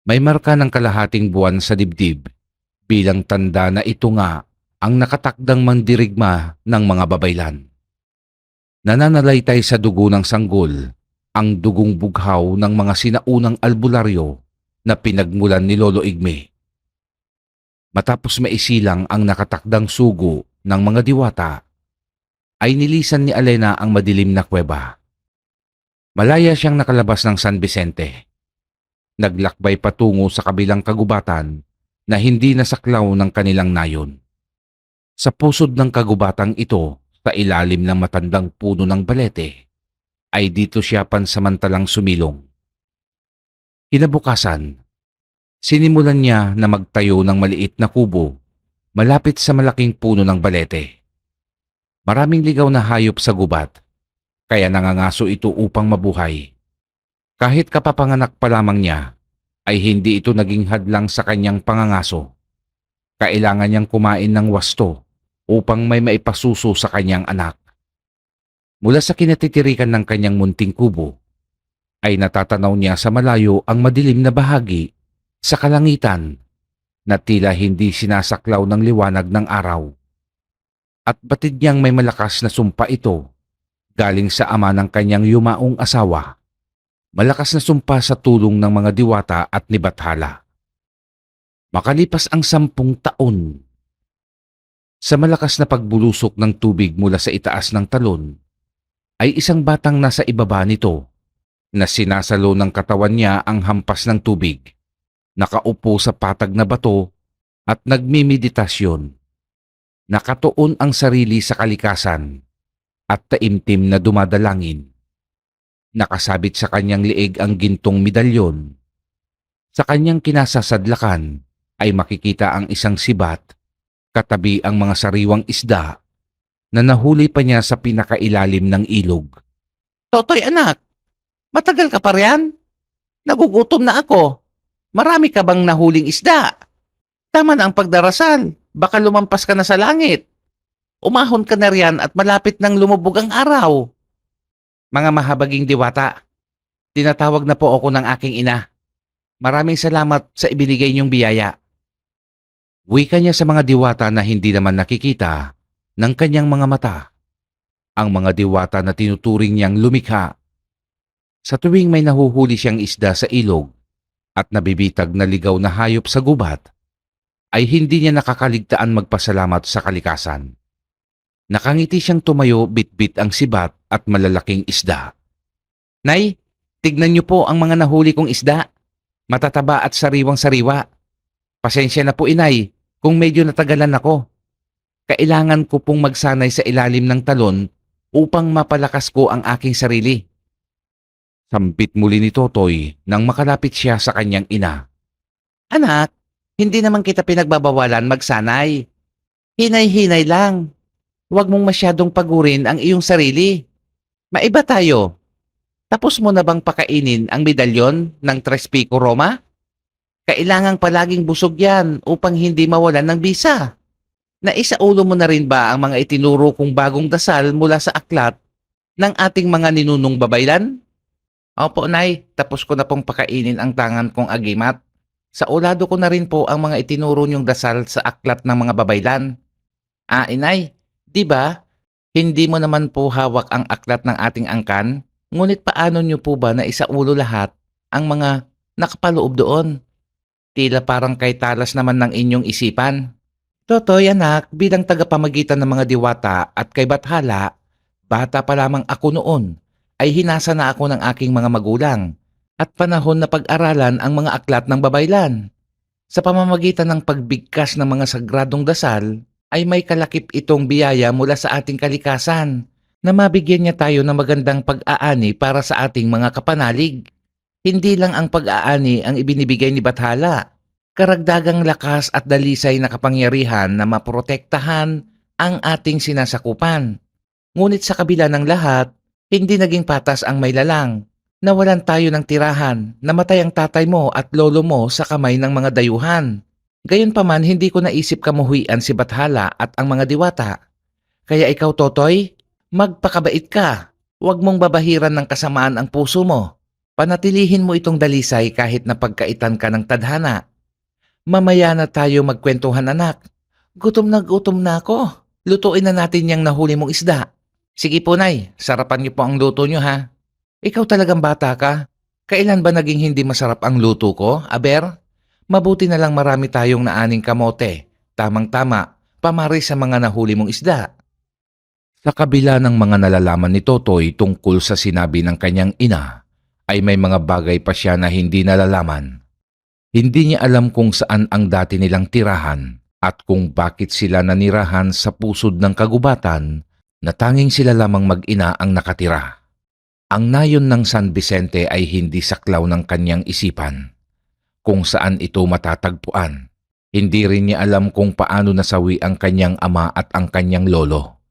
May marka ng kalahating buwan sa dibdib bilang tanda na ito nga ang nakatakdang mandirigma ng mga babaylan. Nananalaytay sa dugo ng sanggol ang dugong bughaw ng mga sinaunang albularyo na pinagmulan ni Lolo Igme. Matapos maisilang ang nakatakdang sugo ng mga diwata, ay nilisan ni Alena ang madilim na kuweba. Malaya siyang nakalabas ng San Vicente. Naglakbay patungo sa kabilang kagubatan na hindi nasaklaw ng kanilang nayon. Sa pusod ng kagubatang ito, sa ilalim ng matandang puno ng balete, ay dito siya pansamantalang sumilong. Kinabukasan, sinimulan niya na magtayo ng maliit na kubo malapit sa malaking puno ng balete. Maraming ligaw na hayop sa gubat, kaya nangangaso ito upang mabuhay. Kahit kapapanganak pa lamang niya, ay hindi ito naging hadlang sa kanyang pangangaso. Kailangan niyang kumain ng wasto upang may maipasuso sa kanyang anak. Mula sa kinatitirikan ng kanyang munting kubo, ay natatanaw niya sa malayo ang madilim na bahagi sa kalangitan na tila hindi sinasaklaw ng liwanag ng araw. At batid niyang may malakas na sumpa ito galing sa ama ng kanyang yumaong asawa. Malakas na sumpa sa tulong ng mga diwata at ni Bathala. Makalipas ang 10 taon, sa malakas na pagbulusok ng tubig mula sa itaas ng talon, ay isang batang nasa ibaba nito na sinasalo ng katawan niya ang hampas ng tubig, nakaupo sa patag na bato at nagmimeditasyon. Nakatuon ang sarili sa kalikasan at taimtim na dumadalangin. Nakasabit sa kanyang liig ang gintong medalyon. Sa kanyang kinasasadlakan ay makikita ang isang sibat, katabi ang mga sariwang isda na nahuli pa niya sa pinakailalim ng ilog. Totoy anak, matagal ka pa riyan? Nagugutom na ako. Marami ka bang nahuling isda? Tama na ang pagdarasal, baka lumampas ka na sa langit. Umahon ka na riyan at malapit nang lumubog ang araw. Mga mahabaging diwata, tinatawag na po ako ng aking ina. Maraming salamat sa ibinigay niyong biyaya. Wika niya sa mga diwata na hindi naman nakikita ng kanyang mga mata. Ang mga diwata na tinuturing niyang lumikha. Sa tuwing may nahuhuli siyang isda sa ilog at nabibitag na ligaw na hayop sa gubat, ay hindi niya nakakaligtaan magpasalamat sa kalikasan. Nakangiti siyang tumayo bitbit ang sibat at malalaking isda. Nay, tignan niyo po ang mga nahuli kong isda. Matataba at sariwang-sariwa. Pasensya na po inay kung medyo natagalan ako. Kailangan ko pong magsanay sa ilalim ng talon upang mapalakas ko ang aking sarili. Sambit muli ni Totoy nang makalapit siya sa kanyang ina. Anak, hindi naman kita pinagbabawalan magsanay. Hinay-hinay lang. Huwag mong masyadong pagurin ang iyong sarili. Maiba tayo. Tapos mo na bang pakainin ang medalyon ng Tres Pico Roma? Kailangang palaging busog yan upang hindi mawalan ng bisa. Naisaulo mo na rin ba ang mga itinuro kong bagong dasal mula sa aklat ng ating mga ninunong babaylan? Opo, Nay. Tapos ko na pong pakainin ang tangan kong agimat. Saulado ko na rin po ang mga itinuro niyong dasal sa aklat ng mga babaylan. Inay, di ba? Hindi mo naman po hawak ang aklat ng ating angkan, ngunit paano niyo po ba na isaulo lahat ang mga nakapaloob doon? Tila parang kay talas naman ng inyong isipan. Totoy anak, bilang tagapamagitan ng mga diwata at kay Bathala, bata pa lamang ako noon, ay hinasa na ako ng aking mga magulang at panahon na pag-aralan ang mga aklat ng babaylan. Sa pamamagitan ng pagbigkas ng mga sagradong dasal, ay may kalakip itong biyaya mula sa ating kalikasan na mabigyan niya tayo ng magandang pag-aani para sa ating mga kapanalig. Hindi lang ang pag-aani ang ibinibigay ni Bathala, karagdagang lakas at dalisay na kapangyarihan na maprotektahan ang ating sinasakupan. Ngunit sa kabila ng lahat, hindi naging patas ang may lalang. Nawalan tayo ng tirahan, namatay ang tatay mo at lolo mo sa kamay ng mga dayuhan. Gayunpaman, hindi ko naisip kamuhuian si Bathala at ang mga diwata. Kaya ikaw, Totoy, magpakabait ka. Huwag mong babahiran ng kasamaan ang puso mo. Panatilihin mo itong dalisay kahit na pagkaitan ka ng tadhana. Mamaya na tayo magkwentuhan, anak. Gutom na ako. Lutuin na natin yung nahuli mong isda. Sige po, Nay. Sarapan niyo po ang luto niyo, ha? Ikaw talagang bata ka. Kailan ba naging hindi masarap ang luto ko, Aber? Mabuti na lang marami tayong naaning kamote. Tamang-tama, pamari sa mga nahuli mong isda. Sa kabila ng mga nalalaman ni Totoy tungkol sa sinabi ng kanyang ina, ay may mga bagay pa siya na hindi nalalaman. Hindi niya alam kung saan ang dati nilang tirahan at kung bakit sila nanirahan sa pusod ng kagubatan na tanging sila lamang mag-ina ang nakatira. Ang nayon ng San Vicente ay hindi saklaw ng kanyang isipan kung saan ito matatagpuan. Hindi rin niya alam kung paano nasawi ang kanyang ama at ang kanyang lolo.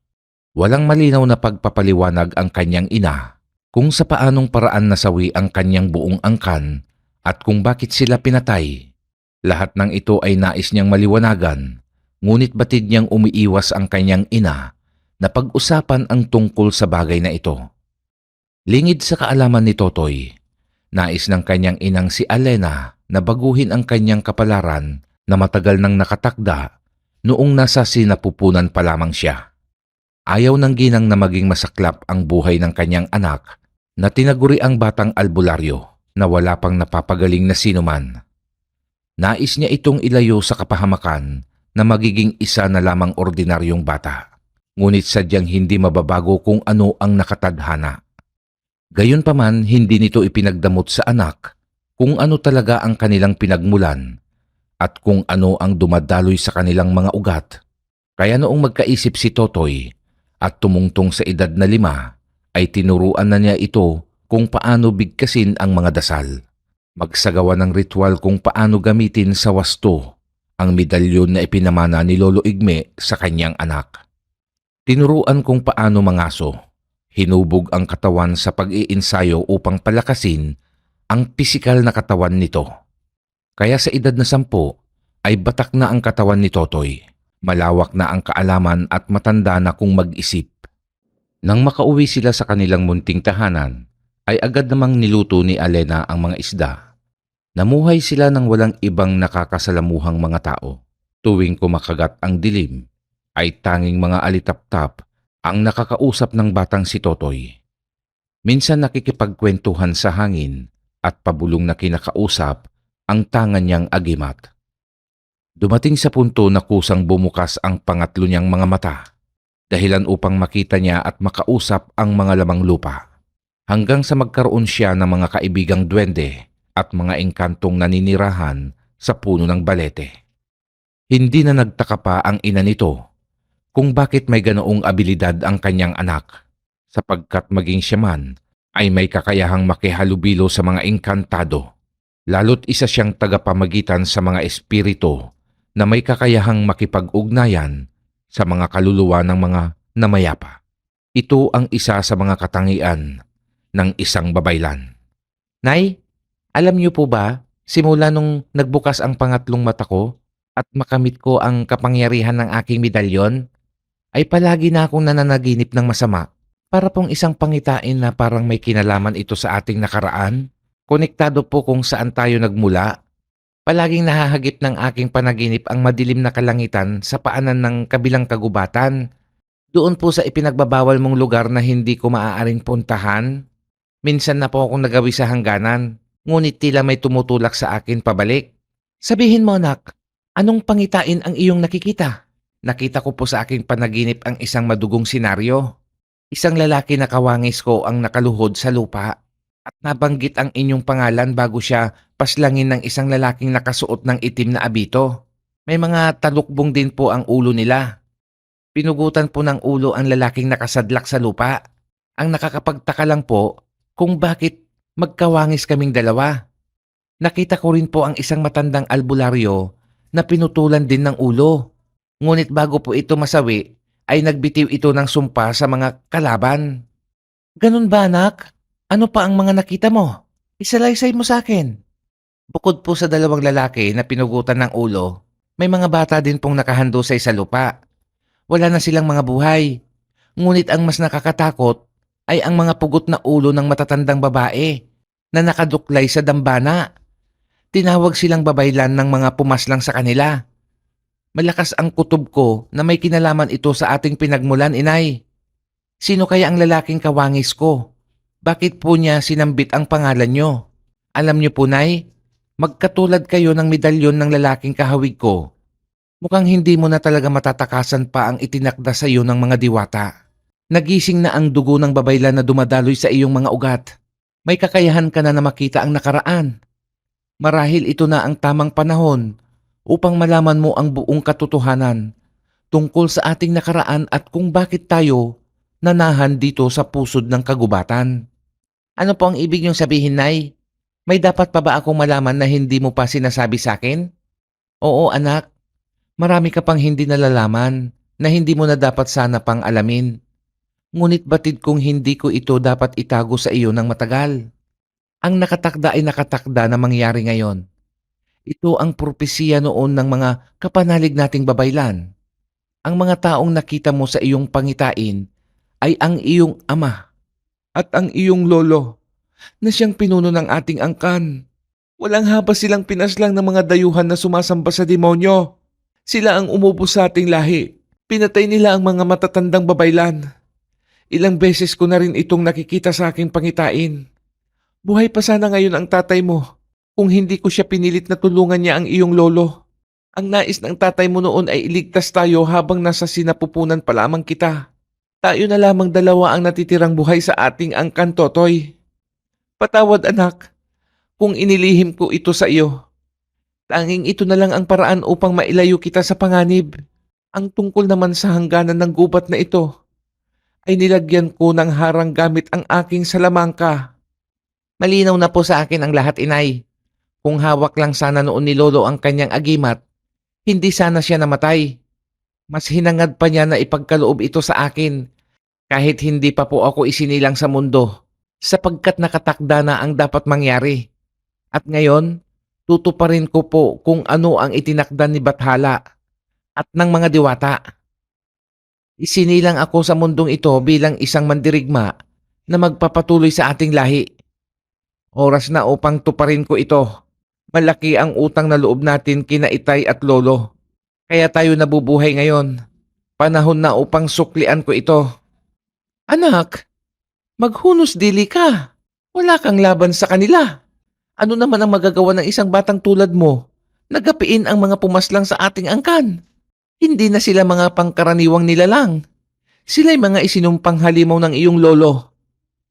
Walang malinaw na pagpapaliwanag ang kanyang ina kung sa paanong paraan nasawi ang kanyang buong angkan at kung bakit sila pinatay. Lahat ng ito ay nais niyang maliwanagan, ngunit batid niyang umiiwas ang kanyang ina na pag-usapan ang tungkol sa bagay na ito. Lingid sa kaalaman ni Totoy, nais ng kanyang inang si Alena na baguhin ang kanyang kapalaran na matagal nang nakatakda noong nasa sinapupunan pa lamang siya. Ayaw ng ginang na maging masaklap ang buhay ng kanyang anak na tinaguri ang batang albularyo na wala pang napapagaling na sinuman. Nais niya itong ilayo sa kapahamakan na magiging isa na lamang ordinaryong bata. Ngunit sadyang hindi mababago kung ano ang nakatadhana. Gayunpaman, hindi nito ipinagdamot sa anak kung ano talaga ang kanilang pinagmulan at kung ano ang dumadaloy sa kanilang mga ugat. Kaya noong magkaisip si Totoy at tumungtong sa edad na 5, ay tinuruan na niya ito kung paano bigkasin ang mga dasal. Magsagawa ng ritual kung paano gamitin sa wasto ang medalyon na ipinamana ni Lolo Igme sa kanyang anak. Tinuruan kung paano mangaso. Hinubog ang katawan sa pag-iinsayo upang palakasin ang pisikal na katawan nito. Kaya sa edad na 10 ay batak na ang katawan ni Totoy. Malawak na ang kaalaman at matanda na kung mag-isip. Nang makauwi sila sa kanilang munting tahanan, ay agad namang niluto ni Alena ang mga isda. Namuhay sila ng walang ibang nakakasalamuhang mga tao. Tuwing kumakagat ang dilim, ay tanging mga alitaptap ang nakakausap ng batang si Totoy. Minsan nakikipagkwentuhan sa hangin at pabulong na kinakausap ang tangan niyang agimat. Dumating sa punto na kusang bumukas ang pangatlo niyang mga mata, dahilan upang makita niya at makausap ang mga lamang lupa. Hanggang sa magkaroon siya ng mga kaibigang duwende at mga engkantong naninirahan sa puno ng balete. Hindi na nagtaka pa ang ina nito kung bakit may ganoong abilidad ang kanyang anak, sapagkat maging siya man ay may kakayahang makihalubilo sa mga engkantado. Lalo't isa siyang tagapamagitan sa mga espiritu na may kakayahang makipag-ugnayan sa mga kaluluwa ng mga namayapa. Ito ang isa sa mga katangian ng isang babaylan. Nay, alam niyo po ba, simula nung nagbukas ang pangatlong mata ko at makamit ko ang kapangyarihan ng aking medalyon, ay palagi na akong nananaginip ng masama. Para pong isang pangitain na parang may kinalaman ito sa ating nakaraan. Konektado po kung saan tayo nagmula. Palaging nahahagip ng aking panaginip ang madilim na kalangitan sa paanan ng kabilang kagubatan. Doon po sa ipinagbabawal mong lugar na hindi ko maaaring puntahan. Minsan na po akong nagawi sa hangganan, ngunit tila may tumutulak sa akin pabalik. Sabihin mo, anak, anong pangitain ang iyong nakikita? Nakita ko po sa aking panaginip ang isang madugong senaryo. Isang lalaki na kawangis ko ang nakaluhod sa lupa at nabanggit ang inyong pangalan bago siya paslangin ng isang lalaking nakasuot ng itim na abito. May mga talukbong din po ang ulo nila. Pinugutan po ng ulo ang lalaking nakasadlak sa lupa. Ang nakakapagtaka lang po kung bakit magkawangis kaming dalawa. Nakita ko rin po ang isang matandang albularyo na pinutulan din ng ulo. Ngunit bago po ito masawi, ay nagbitiw ito ng sumpa sa mga kalaban. Ganun ba, anak? Ano pa ang mga nakita mo? Isalaysay mo sa akin. Bukod po sa dalawang lalaki na pinugutan ng ulo, may mga bata din pong nakahandusay sa lupa. Wala na silang mga buhay. Ngunit ang mas nakakatakot ay ang mga pugot na ulo ng matatandang babae na nakaduklay sa dambana. Tinawag silang babaylan ng mga pumaslang sa kanila. Malakas ang kutob ko na may kinalaman ito sa ating pinagmulan, inay. Sino kaya ang lalaking kawangis ko? Bakit po niya sinambit ang pangalan nyo? Alam niyo po, Nay, magkatulad kayo ng medalyon ng lalaking kahawig ko. Mukhang hindi mo na talaga matatakasan pa ang itinakda sa iyo ng mga diwata. Nagising na ang dugo ng babaylan na dumadaloy sa iyong mga ugat. May kakayahan ka na makita ang nakaraan. Marahil ito na ang tamang panahon upang malaman mo ang buong katotohanan tungkol sa ating nakaraan at kung bakit tayo nanahan dito sa pusod ng kagubatan. Ano po ang ibig niyong sabihin, Nay? May dapat pa ba akong malaman na hindi mo pa sinasabi sa akin? Oo, anak. Marami ka pang hindi nalalaman na hindi mo na dapat sana pang alamin. Ngunit batid kong hindi ko ito dapat itago sa iyo ng matagal. Ang nakatakda ay nakatakda na mangyari ngayon. Ito ang propesiya noon ng mga kapanalig nating babaylan. Ang mga taong nakita mo sa iyong pangitain ay ang iyong ama at ang iyong lolo na siyang pinuno ng ating angkan. Walang habas silang pinaslang ng mga dayuhan na sumasamba sa demonyo. Sila ang umubos sa ating lahi. Pinatay nila ang mga matatandang babaylan. Ilang beses ko na rin itong nakikita sa aking pangitain. Buhay pa sana ngayon ang tatay mo kung hindi ko siya pinilit na tulungan niya ang iyong lolo. Ang nais ng tatay mo noon ay iligtas tayo habang nasa sinapupunan pa lamang kita. Tayo na lamang dalawa ang natitirang buhay sa ating angkan, Totoy. Patawad, anak, kung inilihim ko ito sa iyo. Tanging ito na lang ang paraan upang mailayo kita sa panganib. Ang tungkol naman sa hangganan ng gubat na ito, ay nilagyan ko ng harang gamit ang aking salamangka. Malinaw na po sa akin ang lahat, Inay. Kung hawak lang sana noon ni Lolo ang kanyang agimat, hindi sana siya namatay. Mas hinangad pa niya na ipagkaloob ito sa akin, kahit hindi pa po ako isinilang sa mundo, sapagkat nakatakda na ang dapat mangyari. At ngayon, tutuparin ko po kung ano ang itinakda ni Bathala at ng mga diwata. Isinilang ako sa mundong ito bilang isang mandirigma na magpapatuloy sa ating lahi. Oras na upang tuparin ko ito. Malaki ang utang na loob natin kina itay at lolo. Kaya tayo nabubuhay ngayon. Panahon na upang suklian ko ito. Anak, maghunos dili ka. Wala kang laban sa kanila. Ano naman ang magagawa ng isang batang tulad mo? Nagapiin ang mga pumaslang sa ating angkan. Hindi na sila mga pangkaraniwang nilalang. Sila'y mga isinumpang halimaw ng iyong lolo.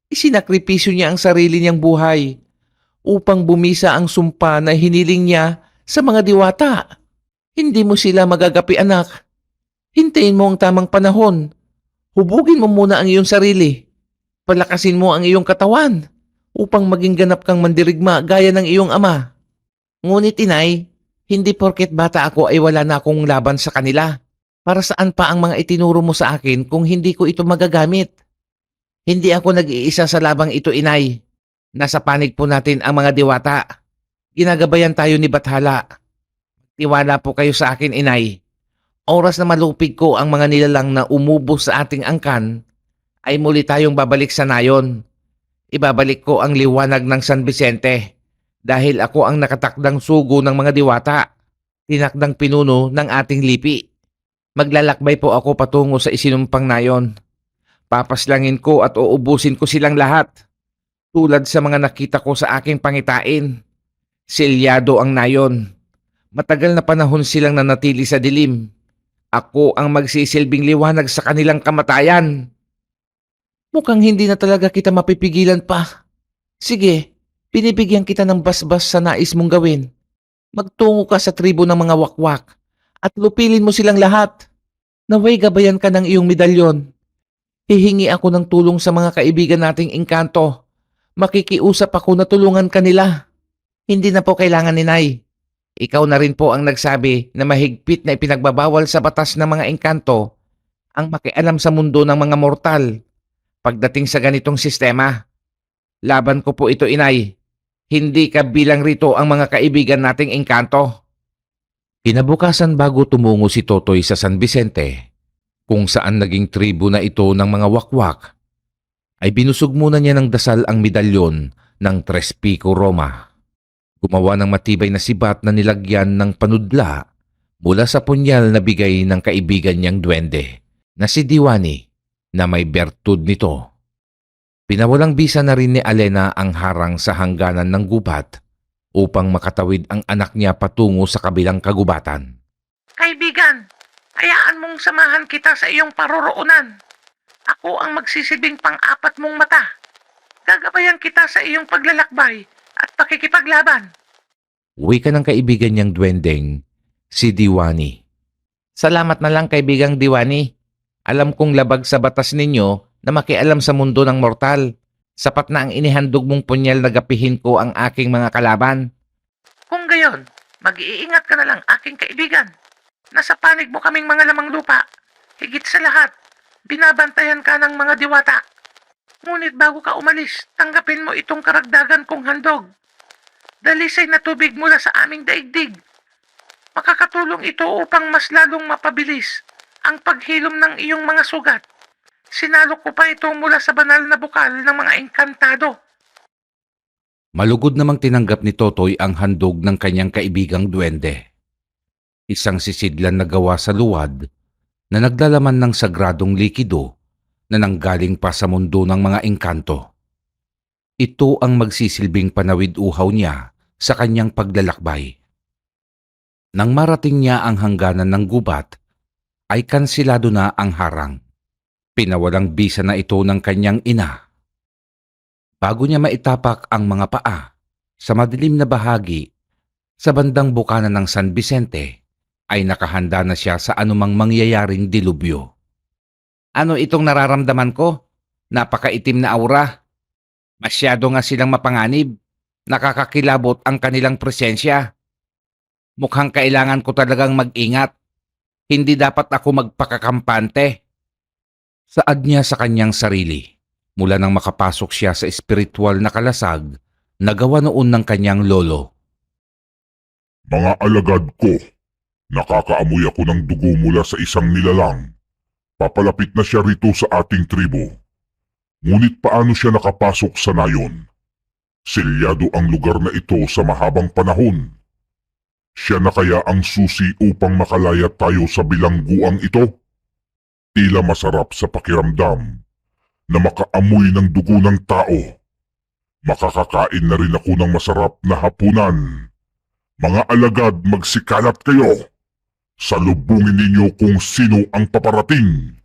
Isinakripisyo niya ang sarili niyang buhay upang bumisa ang sumpa na hiniling niya sa mga diwata. Hindi mo sila magagapi, anak. Hintayin mo ang tamang panahon. Hubugin mo muna ang iyong sarili. Palakasin mo ang iyong katawan upang maging ganap kang mandirigma gaya ng iyong ama. Ngunit, Inay, hindi porket bata ako ay wala na akong laban sa kanila. Para saan pa ang mga itinuro mo sa akin kung hindi ko ito magagamit? Hindi ako nag-iisa sa labang ito, Inay. Nasa panig po natin ang mga diwata. Ginagabayan tayo ni Bathala. Tiwala po kayo sa akin, Inay. Oras na malupig ko ang mga nilalang na umubos sa ating angkan, ay muli tayong babalik sa nayon. Ibabalik ko ang liwanag ng San Vicente dahil ako ang nakatakdang sugo ng mga diwata, tinakdang pinuno ng ating lipi. Maglalakbay po ako patungo sa isinumpang nayon. Papaslangin ko at uubusin ko silang lahat. Tulad sa mga nakita ko sa aking pangitain. Selyado ang nayon. Matagal na panahon silang nanatili sa dilim. Ako ang magsisilbing liwanag sa kanilang kamatayan. Mukhang hindi na talaga kita mapipigilan pa. Sige, binibigyan kita ng basbas sa nais mong gawin. Magtungo ka sa tribo ng mga wakwak at lupilin mo silang lahat. Naway gabayan ka ng iyong medalyon. Hihingi ako ng tulong sa mga kaibigan nating engkanto. Makikiusap ako na tulungan kanila. Hindi na po kailangan ni Nay. Ikaw na rin po ang nagsabi na mahigpit na ipinagbabawal sa batas ng mga engkanto ang makialam sa mundo ng mga mortal. Pagdating sa ganitong sistema, laban ko po ito, Inay. Hindi kabilang rito ang mga kaibigan nating engkanto. Kinabukasan bago tumungo si Totoy sa San Vicente, kung saan naging tribo na ito ng mga wakwak, ay binusog muna niya ng dasal ang medalyon ng Tres Pico Roma. Gumawa ng matibay na sibat na nilagyan ng panudla mula sa punyal na bigay ng kaibigan niyang duwende na si Diwani. na may bertud nito. Pinawalang bisa na rin ni Alena ang harang sa hangganan ng gubat upang makatawid ang anak niya patungo sa kabilang kagubatan. Kaibigan, hayaan mong samahan kita sa iyong paroroonan. Ako ang magsisilbing pang-apat mong mata. Gagabayan kita sa iyong paglalakbay at pakikipaglaban. Wika ng kaibigan niyang duwendeng, si Diwani. Salamat na lang kaibigang Diwani. Alam kong labag sa batas ninyo na makialam sa mundo ng mortal. Sapat na ang inihandog mong punyal na gapihin ko ang aking mga kalaban. Kung gayon, mag-iingat ka na lang aking kaibigan. Nasa panig mo kaming mga lamang lupa. Higit sa lahat, binabantayan ka ng mga diwata. Ngunit bago ka umalis, tanggapin mo itong karagdagan kong handog. Dalisay na tubig mula sa aming daigdig. Makakatulong ito upang mas lalong mapabilis ang paghilom ng iyong mga sugat. Sinalo ko pa ito mula sa banal na bukal ng mga engkantado. Malugod namang tinanggap ni Totoy ang handog ng kanyang kaibigang duwende. Isang sisidlan na gawa sa luwad na naglalaman ng sagradong likido na nanggaling pa sa mundo ng mga engkanto. Ito ang magsisilbing panawid-uhaw niya sa kanyang paglalakbay. Nang marating niya ang hangganan ng gubat, ay kansilado na ang harang. Pinawalang bisa na ito ng kanyang ina. Bago niya maitapak ang mga paa sa madilim na bahagi sa bandang bukana ng San Vicente, ay nakahanda na siya sa anumang mangyayaring dilubyo. Ano itong nararamdaman ko? Napakaitim na aura. Masyado nga silang mapanganib. Nakakakilabot ang kanilang presensya. Mukhang kailangan ko talagang mag-ingat. Hindi dapat ako magpakakampante. Saad niya sa kanyang sarili, mula nang makapasok siya sa espiritual na kalasag na gawa noon ng kanyang lolo. Mga alagad ko, nakakaamoy ako ng dugo mula sa isang nilalang. Papalapit na siya rito sa ating tribo. Ngunit paano siya nakapasok sa nayon? Selyado ang lugar na ito sa mahabang panahon. Siya na kaya ang susi upang makalaya tayo sa bilangguang ito? Tila masarap sa pakiramdam na makaamoy ng dugo ng tao. Makakakain na rin ako ng masarap na hapunan. Mga alagad, magsikalat kayo. Salubungin ninyo kung sino ang paparating.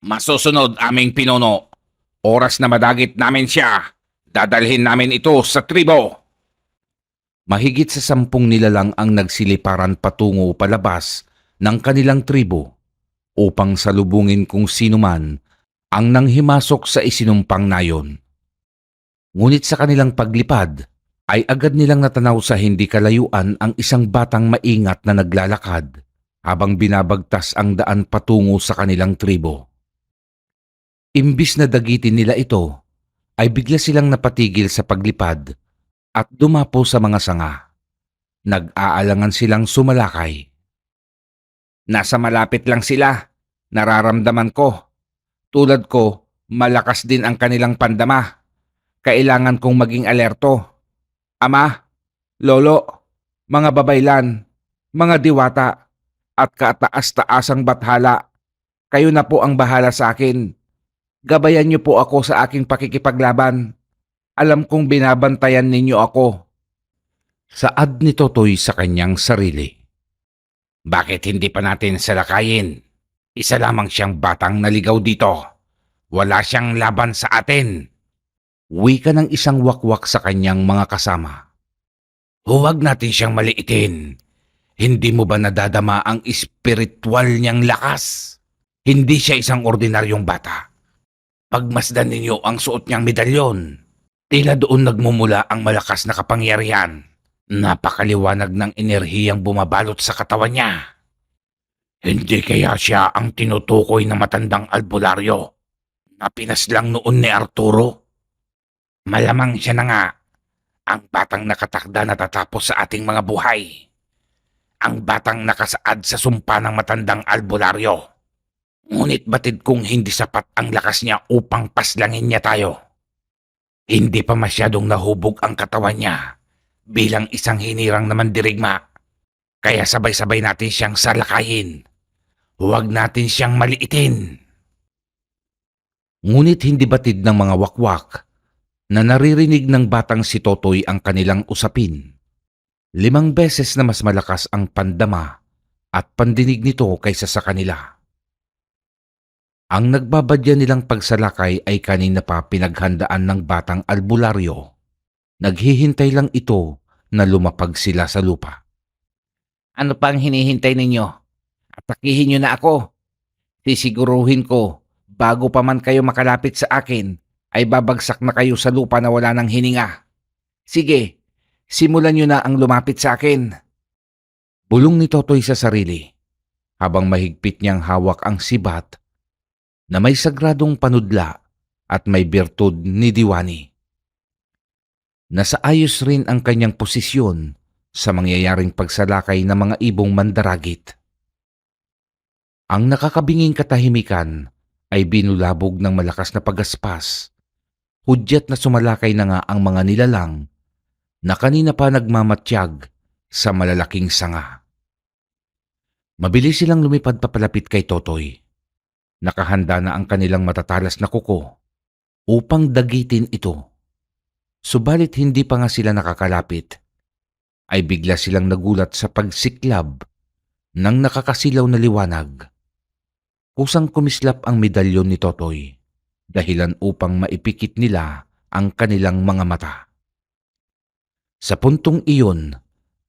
Masusunod aming pinuno. Oras na madagit namin siya. Dadalhin namin ito sa tribo. Mahigit sa 10 nilalang ang nagsiliparan patungo palabas ng kanilang tribo upang salubungin kung sino man ang nanghimasok sa isinumpang nayon. Ngunit sa kanilang paglipad, ay agad nilang natanaw sa hindi kalayuan ang isang batang maingat na naglalakad habang binabagtas ang daan patungo sa kanilang tribo. Imbis na dagitin nila ito, ay bigla silang napatigil sa paglipad at dumapo sa mga sanga. Nag-aalangan silang sumalakay. Nasa malapit lang sila. Nararamdaman ko. Tulad ko, malakas din ang kanilang pandama. Kailangan kong maging alerto. Ama, lolo, mga babaylan, mga diwata, at kataas-taasang bathala, kayo na po ang bahala sa akin. Gabayan niyo po ako sa aking pakikipaglaban. Alam kong binabantayan ninyo ako. Saad ni Totoy sa kanyang sarili. Bakit hindi pa natin salakayin? Isa lamang siyang batang naligaw dito. Wala siyang laban sa atin. Wika ng isang wakwak sa kanyang mga kasama. Huwag natin siyang maliitin. Hindi mo ba nadadama ang espiritual niyang lakas? Hindi siya isang ordinaryong bata. Pagmasdan ninyo ang suot niyang medalyon. Tila doon nagmumula ang malakas na kapangyarihan. Napakaliwanag ng enerhiyang bumabalot sa katawan niya. Hindi kaya siya ang tinutukoy na matandang albularyo na pinaslang noon ni Arturo? Malamang siya na nga ang batang nakatakda na tatapos sa ating mga buhay. Ang batang nakasaad sa sumpa ng matandang albularyo. Ngunit batid kong hindi sapat ang lakas niya upang paslangin niya tayo. Hindi pa masyadong nahubog ang katawan niya bilang isang hinirang na mandirigma. Kaya sabay-sabay natin siyang salakayin. Huwag natin siyang maliitin. Ngunit hindi batid ng mga wakwak na naririnig ng batang si Totoy ang kanilang usapin. 5 beses na mas malakas ang pandama at pandinig nito kaysa sa kanila. Ang nagbabadya nilang pagsalakay ay kanina pa pinaghandaan ng batang albularyo. Naghihintay lang ito na lumapag sila sa lupa. Ano pang hinihintay ninyo? Atakihin nyo na ako. Sisiguruhin ko, bago pa man kayo makalapit sa akin, ay babagsak na kayo sa lupa na wala ng hininga. Sige, simulan nyo na ang lumapit sa akin. Bulong ni Totoy sa sarili, habang mahigpit niyang hawak ang sibat na may sagradong panudla at may birtud ni Diwani. Nasa ayos rin ang kanyang posisyon sa mangyayaring pagsalakay ng mga ibong mandaragit. Ang nakakabinging katahimikan ay binulabog ng malakas na pagaspas. Hudyat na sumalakay na nga ang mga nilalang na kanina pa nagmamatiyag sa malalaking sanga. Mabilis silang lumipad papalapit kay Totoy. Nakahanda na ang kanilang matatalas na kuko upang dagitin ito. Subalit hindi pa nga sila nakakalapit, ay bigla silang nagulat sa pagsiklab ng nakakasilaw na liwanag. Kusang kumislap ang medalyon ni Totoy, dahilan upang maipikit nila ang kanilang mga mata. Sa puntong iyon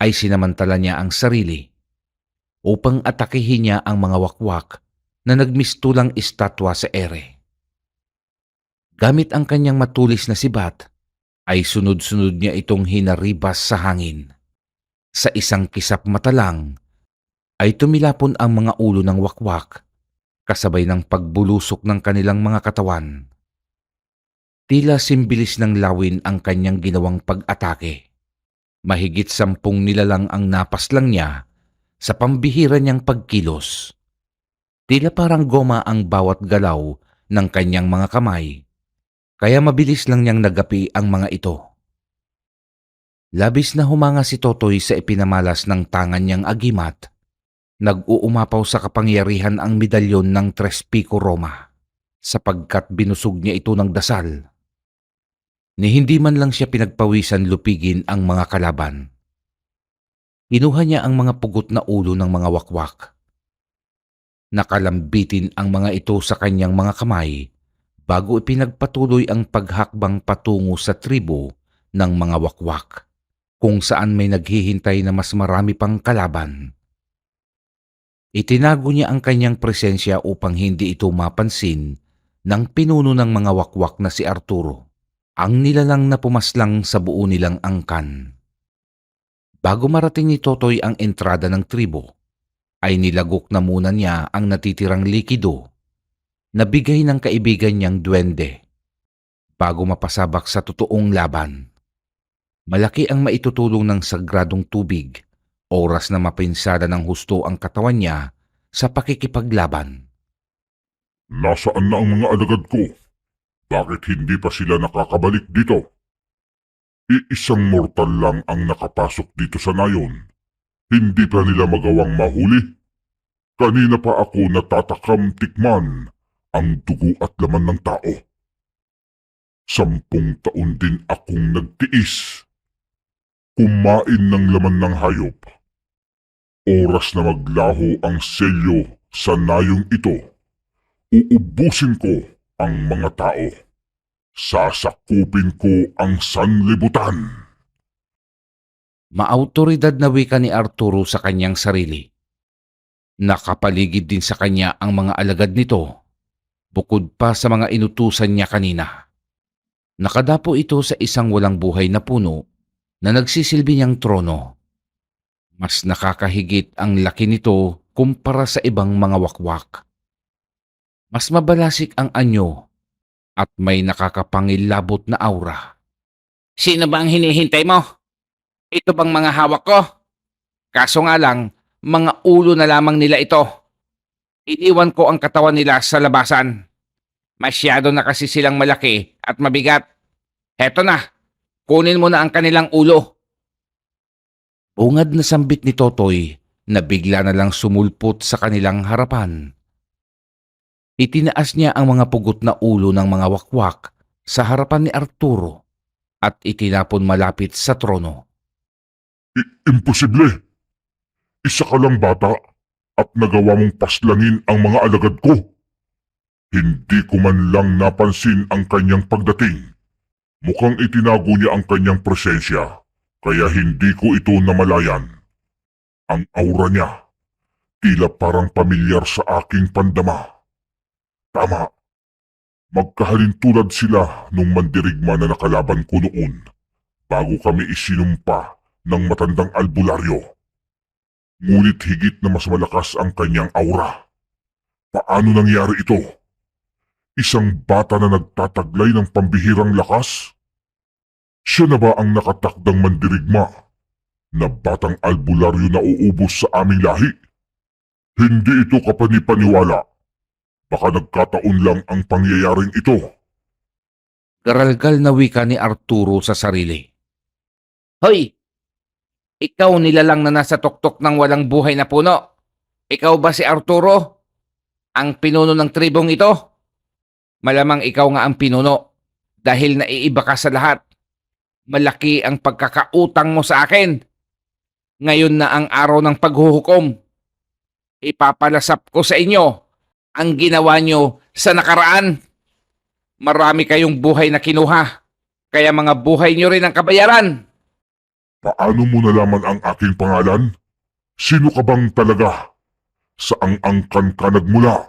ay sinamantala niya ang sarili upang atakihin niya ang mga wakwak na nagmistulang estatwa sa ere. Gamit ang kanyang matulis na sibat, ay sunod-sunod niya itong hinaribas sa hangin. Sa isang kisap mata lang, ay tumilapon ang mga ulo ng wakwak, kasabay ng pagbulusok ng kanilang mga katawan. Tila simbilis ng lawin ang kanyang ginawang pag-atake. Mahigit 10 nilalang ang napaslang niya sa pambihira niyang pagkilos. Tila parang goma ang bawat galaw ng kanyang mga kamay, kaya mabilis lang niyang nagapi ang mga ito. Labis na humanga si Totoy sa ipinamalas ng tangan niyang agimat. Nag-uumapaw sa kapangyarihan ang medalyon ng Tres Pico Roma, sapagkat binusog niya ito ng dasal. Ni hindi man lang siya pinagpawisan lupigin ang mga kalaban. Kinuha niya ang mga pugot na ulo ng mga wakwak. Nakalambitin ang mga ito sa kanyang mga kamay bago ipinagpatuloy ang paghakbang patungo sa tribo ng mga wakwak, kung saan may naghihintay na mas marami pang kalaban. Itinago niya ang kanyang presensya upang hindi ito mapansin ng pinuno ng mga wakwak na si Arturo, ang nilalang na pumaslang sa buo nilang angkan. Bago marating ni Totoy ang entrada ng tribo, ay nilagok na muna niya ang natitirang likido na bigay ng kaibigan niyang duwende bago mapasabak sa totoong laban. Malaki ang maitutulong ng sagradong tubig, oras na mapinsada ng husto ang katawan niya sa pakikipaglaban. Nasaan na ang mga alagad ko? Bakit hindi pa sila nakakabalik dito? Iisang mortal lang ang nakapasok dito sa nayon. Hindi pa nila magawang mahuli. Kanina pa ako natatakam tikman ang dugo at laman ng tao. 10 taon din akong nagtiis. Kumain ng laman ng hayop. Oras na maglaho ang selyo sa nayong ito. Uubusin ko ang mga tao. Sasakupin ko ang sanlibutan. Maautoridad na wika ni Arturo sa kanyang sarili. Nakapaligid din sa kanya ang mga alagad nito, bukod pa sa mga inutusan niya kanina. Nakadapo ito sa isang walang buhay na puno na nagsisilbi niyang trono. Mas nakakahigit ang laki nito kumpara sa ibang mga wakwak. Mas mabalasik ang anyo at may nakakapangilabot na aura. Sino ba ang hinihintay mo? Ito bang mga hawak ko? Kaso nga lang, mga ulo na lamang nila ito. Iniwan ko ang katawan nila sa labasan. Masyado na kasi silang malaki at mabigat. Heto na, kunin mo na ang kanilang ulo. Bungad na sambit ni Totoy na bigla na lang sumulpot sa kanilang harapan. Itinaas niya ang mga pugot na ulo ng mga wakwak sa harapan ni Arturo at itinapon malapit sa trono. Imposible! Isa ka lang bata at nagawa mong paslangin ang mga alagad ko. Hindi ko man lang napansin ang kanyang pagdating. Mukhang itinago niya ang kanyang presensya, kaya hindi ko ito namalayan. Ang aura niya, tila parang pamilyar sa aking pandama. Tama, magkahalintulad sila nung mandirigma na nakalaban ko noon bago kami isinumpa ng matandang albularyo. Ngunit higit na mas malakas ang kanyang aura. Paano nangyari ito? Isang bata na nagtataglay ng pambihirang lakas? Siya na ba ang nakatakdang mandirigma na batang albularyo na uubos sa aming lahi? Hindi ito kapanipaniwala. Baka nagkataon lang ang pangyayaring ito. Garalgal na wika ni Arturo sa sarili. Hoy! Ikaw nilalang na nasa tuktok ng walang buhay na puno. Ikaw ba si Arturo? Ang pinuno ng tribong ito? Malamang ikaw nga ang pinuno dahil naiiba ka sa lahat. Malaki ang pagkakautang mo sa akin. Ngayon na ang araw ng paghuhukom. Ipapalasap ko sa inyo ang ginawa nyo sa nakaraan. Marami kayong buhay na kinuha, kaya mga buhay nyo rin ang kabayaran. Paano mo nalaman ang aking pangalan? Sino ka bang talaga? Saang angkan ka nagmula?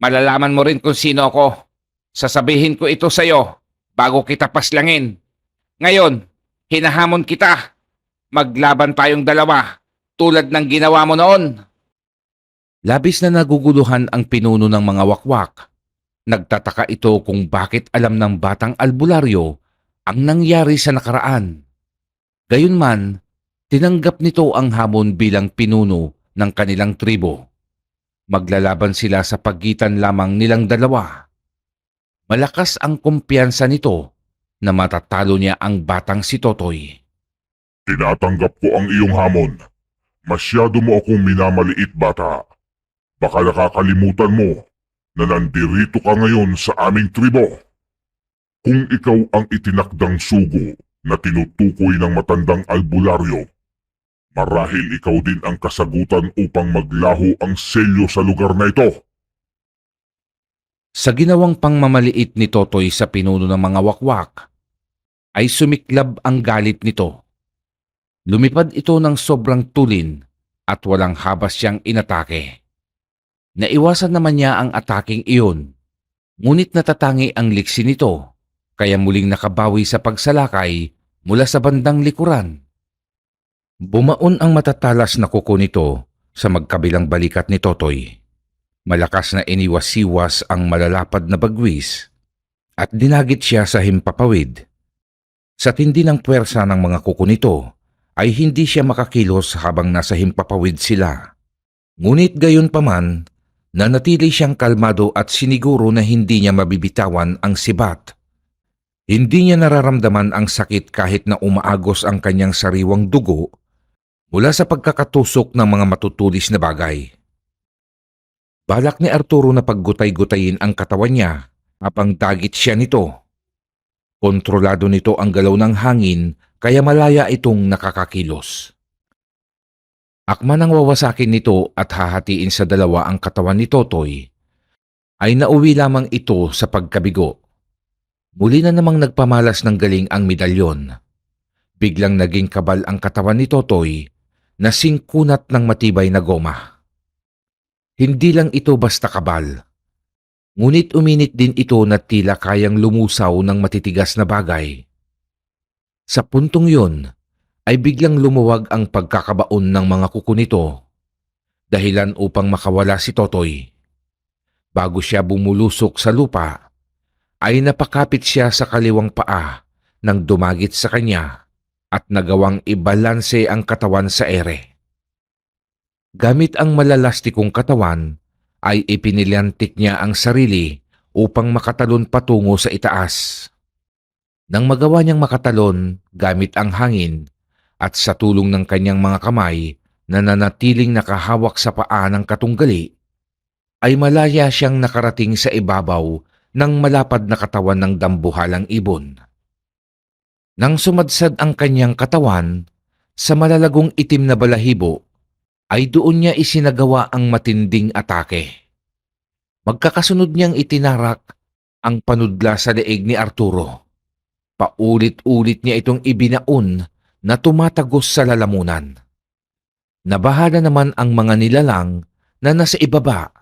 Malalaman mo rin kung sino ako. Sasabihin ko ito sa'yo bago kita paslangin. Ngayon, hinahamon kita. Maglaban tayong dalawa tulad ng ginawa mo noon. Labis na naguguluhan ang pinuno ng mga wakwak. Nagtataka ito kung bakit alam ng batang albularyo ang nangyari sa nakaraan. Gayunman, tinanggap nito ang hamon bilang pinuno ng kanilang tribo. Maglalaban sila sa pagitan lamang nilang dalawa. Malakas ang kumpiyansa nito na matatalo niya ang batang si Totoy. Tinatanggap ko ang iyong hamon. Masyado mo akong minamaliit, bata. Baka nakakalimutan mo na nandirito ka ngayon sa aming tribo. Kung ikaw ang itinakdang sugo na tinutukoy ng matandang albularyo, marahil ikaw din ang kasagutan upang maglaho ang selyo sa lugar na ito. Sa ginawang pangmamaliit ni Totoy sa pinuno ng mga wakwak, ay sumiklab ang galit nito. Lumipad ito ng sobrang tulin at walang habas siyang inatake. Naiwasan naman niya ang ataking iyon, ngunit natatangi ang liksi nito, kaya muling nakabawi sa pagsalakay mula sa bandang likuran. Bumaon ang matatalas na kuko nito sa magkabilang balikat ni Totoy. Malakas na iniwas-iwas ang malalapad na bagwis at dinagit siya sa himpapawid. Sa tindi ng puwersa ng mga kuko nito ay hindi siya makakilos habang nasa himpapawid sila. Ngunit gayon paman, nanatili siyang kalmado at siniguro na hindi niya mabibitawan ang sibat. Hindi niya nararamdaman ang sakit kahit na umaagos ang kanyang sariwang dugo mula sa pagkakatusok ng mga matutulis na bagay. Balak ni Arturo na paggutay-gutayin ang katawan niya habang dagit siya nito. Kontrolado nito ang galaw ng hangin kaya malaya itong nakakakilos. Akman ang wawasakin nito at hahatiin sa dalawa ang katawan ni Totoy, ay nauwi lamang ito sa pagkabigo. Muli na namang nagpamalas ng galing ang medalyon. Biglang naging kabal ang katawan ni Totoy na singkunat ng matibay na goma. Hindi lang ito basta kabal, ngunit uminit din ito na tila kayang lumusaw ng matitigas na bagay. Sa puntong yun, ay biglang lumuwag ang pagkakabaon ng mga kuko nito, dahilan upang makawala si Totoy. Bago siya bumulusok sa lupa, ay napakapit siya sa kaliwang paa nang dumagit sa kanya at nagawang ibalanse ang katawan sa ere. Gamit ang malalastikong katawan, ay ipinilantik niya ang sarili upang makatalon patungo sa itaas. Nang magawa niyang makatalon gamit ang hangin at sa tulong ng kanyang mga kamay na nanatiling nakahawak sa paa ng katunggali, ay malaya siyang nakarating sa ibabaw ng malapad na katawan ng dambuhalang ibon. Nang sumadsad ang kanyang katawan sa malalagong itim na balahibo, ay doon niya isinagawa ang matinding atake. Magkakasunod niyang itinarak ang panudla sa leeg ni Arturo. Paulit-ulit niya itong ibinaon na tumatagos sa lalamunan. Nabahala naman ang mga nilalang na nasa ibaba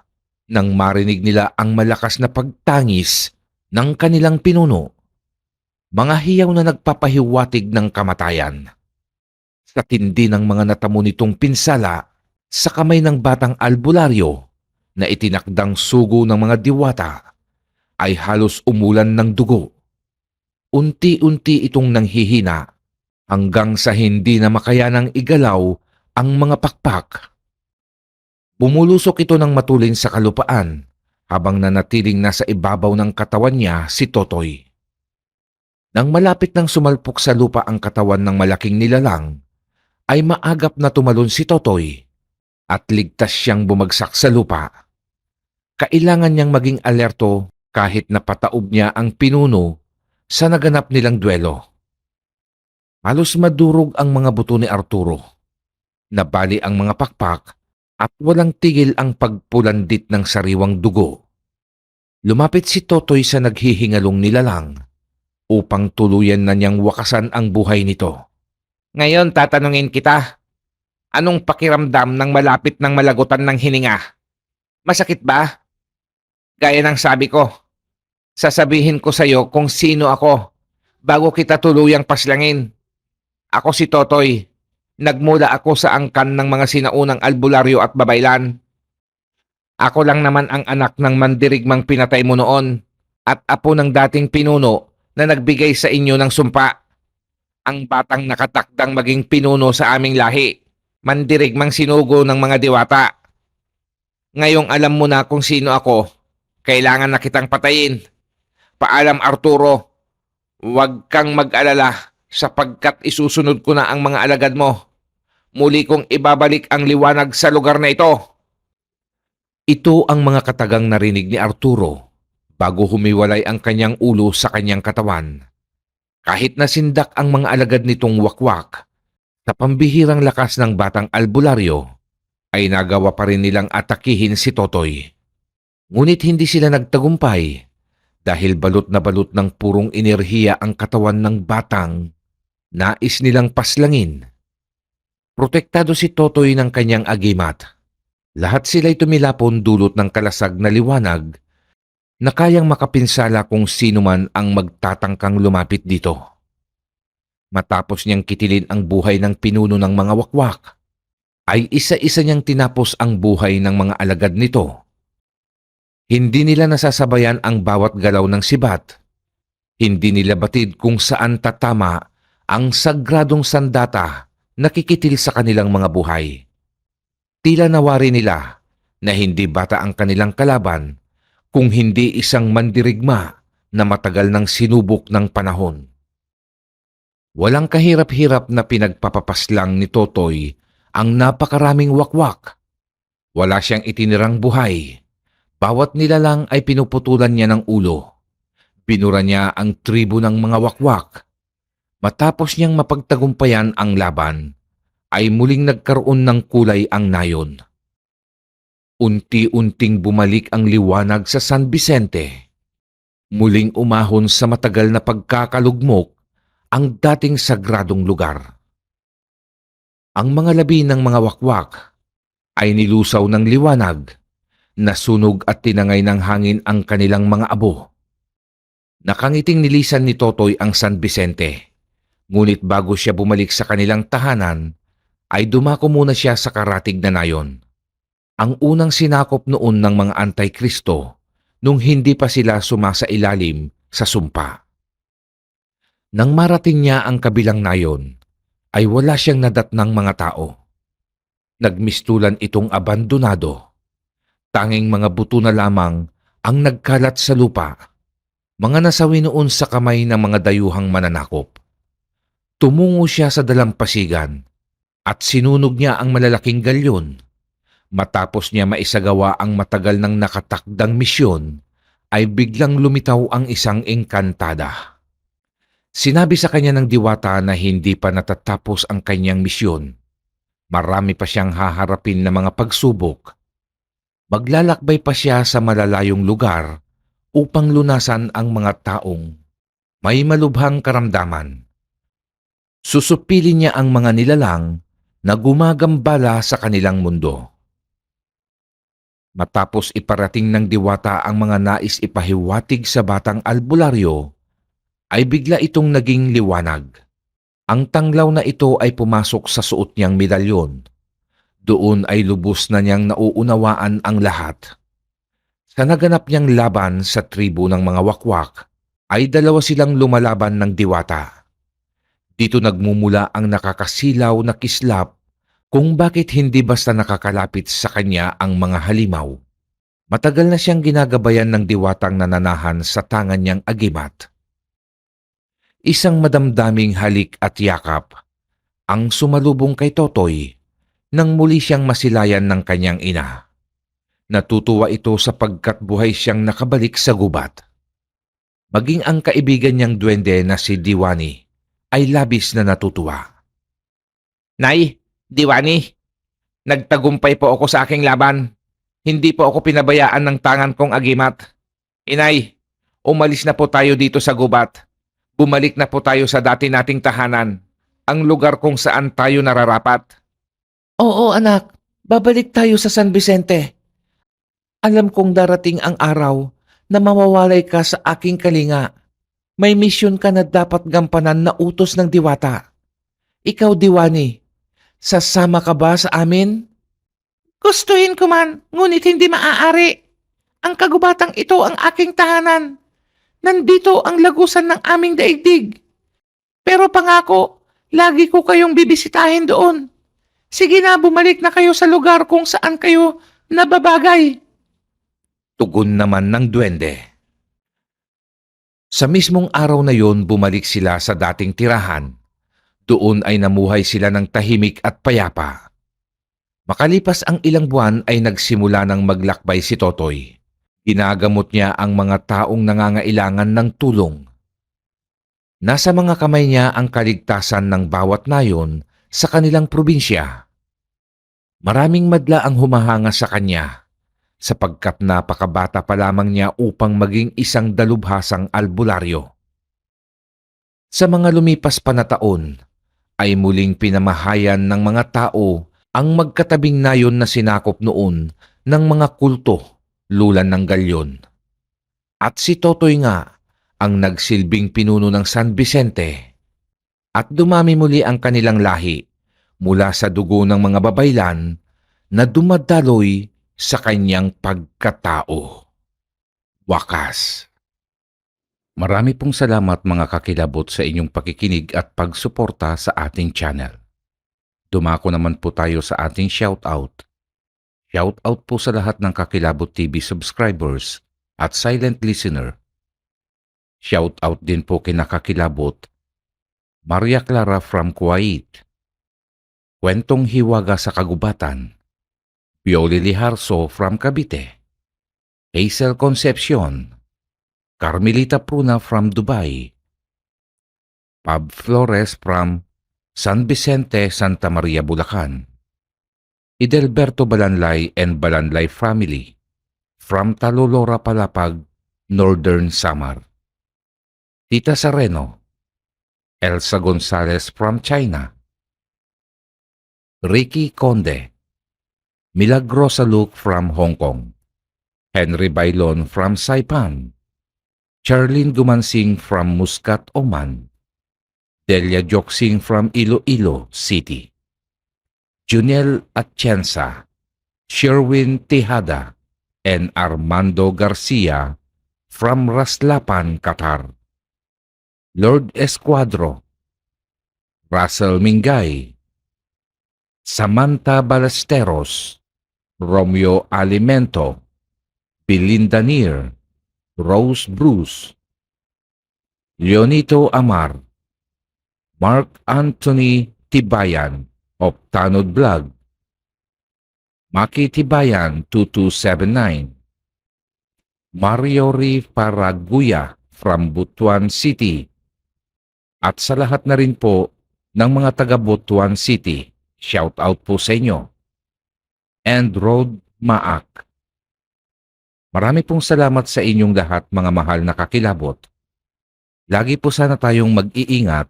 nang marinig nila ang malakas na pagtangis ng kanilang pinuno. Mga hiyaw na nagpapahiwatig ng kamatayan. Sa tindi ng mga natamo nitong pinsala sa kamay ng batang albularyo na itinakdang sugo ng mga diwata, ay halos umulan ng dugo. Unti-unti itong nanghihina hanggang sa hindi na makayanang igalaw ang mga pakpak. Bumulusok ito ng matulin sa kalupaan habang nanatiling nasa ibabaw ng katawan niya si Totoy. Nang malapit nang sumalpok sa lupa ang katawan ng malaking nilalang, ay maagap na tumalon si Totoy at ligtas siyang bumagsak sa lupa. Kailangan niyang maging alerto kahit napataob niya ang pinuno sa naganap nilang duelo. Halos madurog ang mga buto ni Arturo. Nabali ang mga pakpak at walang tigil ang pagpulandit ng sariwang dugo. Lumapit si Totoy sa naghihingalong nilalang upang tuluyan na niyang wakasan ang buhay nito. Ngayon tatanungin kita, anong pakiramdam ng malapit ng malagutan ng hininga? Masakit ba? Gaya ng sabi ko, sasabihin ko sa iyo kung sino ako bago kita tuluyang paslangin. Ako si Totoy. Nagmula ako sa angkan ng mga sinaunang albularyo at babaylan. Ako lang naman ang anak ng mandirigmang pinatay mo noon at apo ng dating pinuno na nagbigay sa inyo ng sumpa. Ang batang nakatakdang maging pinuno sa aming lahi, mandirigmang sinugo ng mga diwata. Ngayong alam mo na kung sino ako, kailangan na kitang patayin. Paalam Arturo, huwag kang mag-alala sapagkat isusunod ko na ang mga alagad mo. Muli kong ibabalik ang liwanag sa lugar na ito. Ito ang mga katagang narinig ni Arturo bago humiwalay ang kanyang ulo sa kanyang katawan. Kahit nasindak ang mga alagad nitong wakwak, sa pambihirang lakas ng batang albularyo, ay nagawa pa rin nilang atakihin si Totoy. Ngunit hindi sila nagtagumpay dahil balot na balot ng purong enerhiya ang katawan ng batang nais nilang paslangin. Protektado si Totoy ng kanyang agimat. Lahat sila'y tumilapon dulot ng kalasag na liwanag na kayang makapinsala kung sino man ang magtatangkang lumapit dito. Matapos niyang kitilin ang buhay ng pinuno ng mga wakwak, ay isa-isa niyang tinapos ang buhay ng mga alagad nito. Hindi nila nasasabayan ang bawat galaw ng sibat. Hindi nila batid kung saan tatama ang sagradong sandata nakikitil sa kanilang mga buhay. Tila nawari nila na hindi bata ang kanilang kalaban kung hindi isang mandirigma na matagal nang sinubok ng panahon. Walang kahirap-hirap na pinagpapapaslang ni Totoy ang napakaraming wakwak. Wala siyang itinirang buhay. Bawat nilalang ay pinuputulan niya ng ulo. Binura niya ang tribo ng mga wakwak. Matapos niyang mapagtagumpayan ang laban, ay muling nagkaroon ng kulay ang nayon. Unti-unting bumalik ang liwanag sa San Vicente. Muling umahon sa matagal na pagkakalugmok ang dating sagradong lugar. Ang mga labi ng mga wakwak ay nilusaw ng liwanag, nasunog at tinangay ng hangin ang kanilang mga abo. Nakangiting nilisan ni Totoy ang San Vicente. Ngunit bago siya bumalik sa kanilang tahanan, ay dumako muna siya sa karatig na nayon. Ang unang sinakop noon ng mga antikristo nung hindi pa sila sumasailalim sa sumpa. Nang marating niya ang kabilang nayon, ay wala siyang nadatnang mga tao. Nagmistulan itong abandonado. Tanging mga buto na lamang ang nagkalat sa lupa, mga nasawi noon sa kamay ng mga dayuhang mananakop. Tumungo siya sa dalampasigan at sinunog niya ang malalaking galyon. Matapos niya maisagawa ang matagal ng nakatakdang misyon, ay biglang lumitaw ang isang engkantada. Sinabi sa kanya ng diwata na hindi pa natatapos ang kanyang misyon. Marami pa siyang haharapin na mga pagsubok. Maglalakbay pa siya sa malalayong lugar upang lunasan ang mga taong may malubhang karamdaman. Susupilin niya ang mga nilalang na gumagambala sa kanilang mundo. Matapos iparating ng diwata ang mga nais ipahiwatig sa batang albularyo, ay bigla itong naging liwanag. Ang tanglaw na ito ay pumasok sa suot niyang medalyon. Doon ay lubos na niyang nauunawaan ang lahat. Sa naganap niyang laban sa tribo ng mga wakwak, ay dalawa silang lumalaban ng diwata. Dito nagmumula ang nakakasilaw na kislap kung bakit hindi basta nakakalapit sa kanya ang mga halimaw. Matagal na siyang ginagabayan ng diwatang nananahan sa tangan niyang agimat. Isang madamdaming halik at yakap ang sumalubong kay Totoy nang muli siyang masilayan ng kanyang ina. Natutuwa ito sapagkat buhay siyang nakabalik sa gubat. Maging ang kaibigan niyang duwende na si Diwani ay labis na natutuwa. Nay, Diwani, nagtagumpay po ako sa aking laban. Hindi po ako pinabayaan ng tangan kong agimat. Inay, umalis na po tayo dito sa gubat. Bumalik na po tayo sa dati nating tahanan, ang lugar kung saan tayo nararapat. Oo anak, babalik tayo sa San Vicente. Alam kong darating ang araw na mawawalay ka sa aking kalinga. May misyon ka na dapat gampanan na utos ng diwata. Ikaw, Diwani, sasama ka ba sa amin? Gustuhin ko man, ngunit hindi maaari. Ang kagubatang ito ang aking tahanan. Nandito ang lagusan ng aming daigdig. Pero pangako, lagi ko kayong bibisitahin doon. Sige na, bumalik na kayo sa lugar kung saan kayo nababagay. Tugon naman ng duwende. Sa mismong araw na yon, bumalik sila sa dating tirahan. Doon ay namuhay sila ng tahimik at payapa. Makalipas ang ilang buwan ay nagsimula ng maglakbay si Totoy. Ginagamot niya ang mga taong nangangailangan ng tulong. Nasa mga kamay niya ang kaligtasan ng bawat nayon sa kanilang probinsya. Maraming madla ang humahanga sa kanya, sapagkat napakabata pa lamang niya upang maging isang dalubhasang albularyo. Sa mga lumipas pa na taon, ay muling pinamahayan ng mga tao ang magkatabing nayon na sinakop noon ng mga kulto, lulan ng galyon. At si Totoy nga ang nagsilbing pinuno ng San Vicente. At dumami muli ang kanilang lahi mula sa dugo ng mga babaylan na dumadaloy sa kanyang pagkatao. Wakas. Marami pong salamat mga kakilabot sa inyong pakikinig at pagsuporta sa ating channel. Dumako naman po tayo sa ating shoutout. Shoutout po sa lahat ng Kakilabot TV subscribers at silent listener. Shoutout din po kina Kakilabot Maria Clara from Kuwait, Kwentong Hiwaga sa Kagubatan, Pioli Liharso from Cavite, Hazel Concepcion, Carmelita Pruna from Dubai, Pab Flores from San Vicente, Santa Maria, Bulacan, Idelberto Balanlay and Balanlay family from Talolora, Palapag, Northern Samar, Tita Sareno, Elsa Gonzalez from China, Ricky Conde, Milagrosa Luke from Hong Kong, Henry Bailon from Saipan, Charlene Gumansing from Muscat, Oman, Delia Joksing from Iloilo City, Junel Atienza, Sherwin Tejada, and Armando Garcia from Raslapan, Qatar, Lord Escuadro, Russell Mingay, Samantha Ballesteros, Romeo Alimento, Belinda Neer, Rose Bruce, Leonito Amar, Mark Anthony Tibayan of Tanod Vlog, Makitibayan 2279, Mario Paraguya from Butuan City, at sa lahat na rin po ng mga taga Butuan City, shout out po sa inyo. And Road Maak. Marami pong salamat sa inyong lahat, mga mahal na kakilabot. Lagi po sana tayong mag-iingat,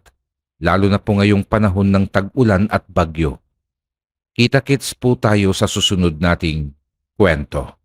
lalo na po ngayong panahon ng tag-ulan at bagyo. Kita-kits po tayo sa susunod nating kwento.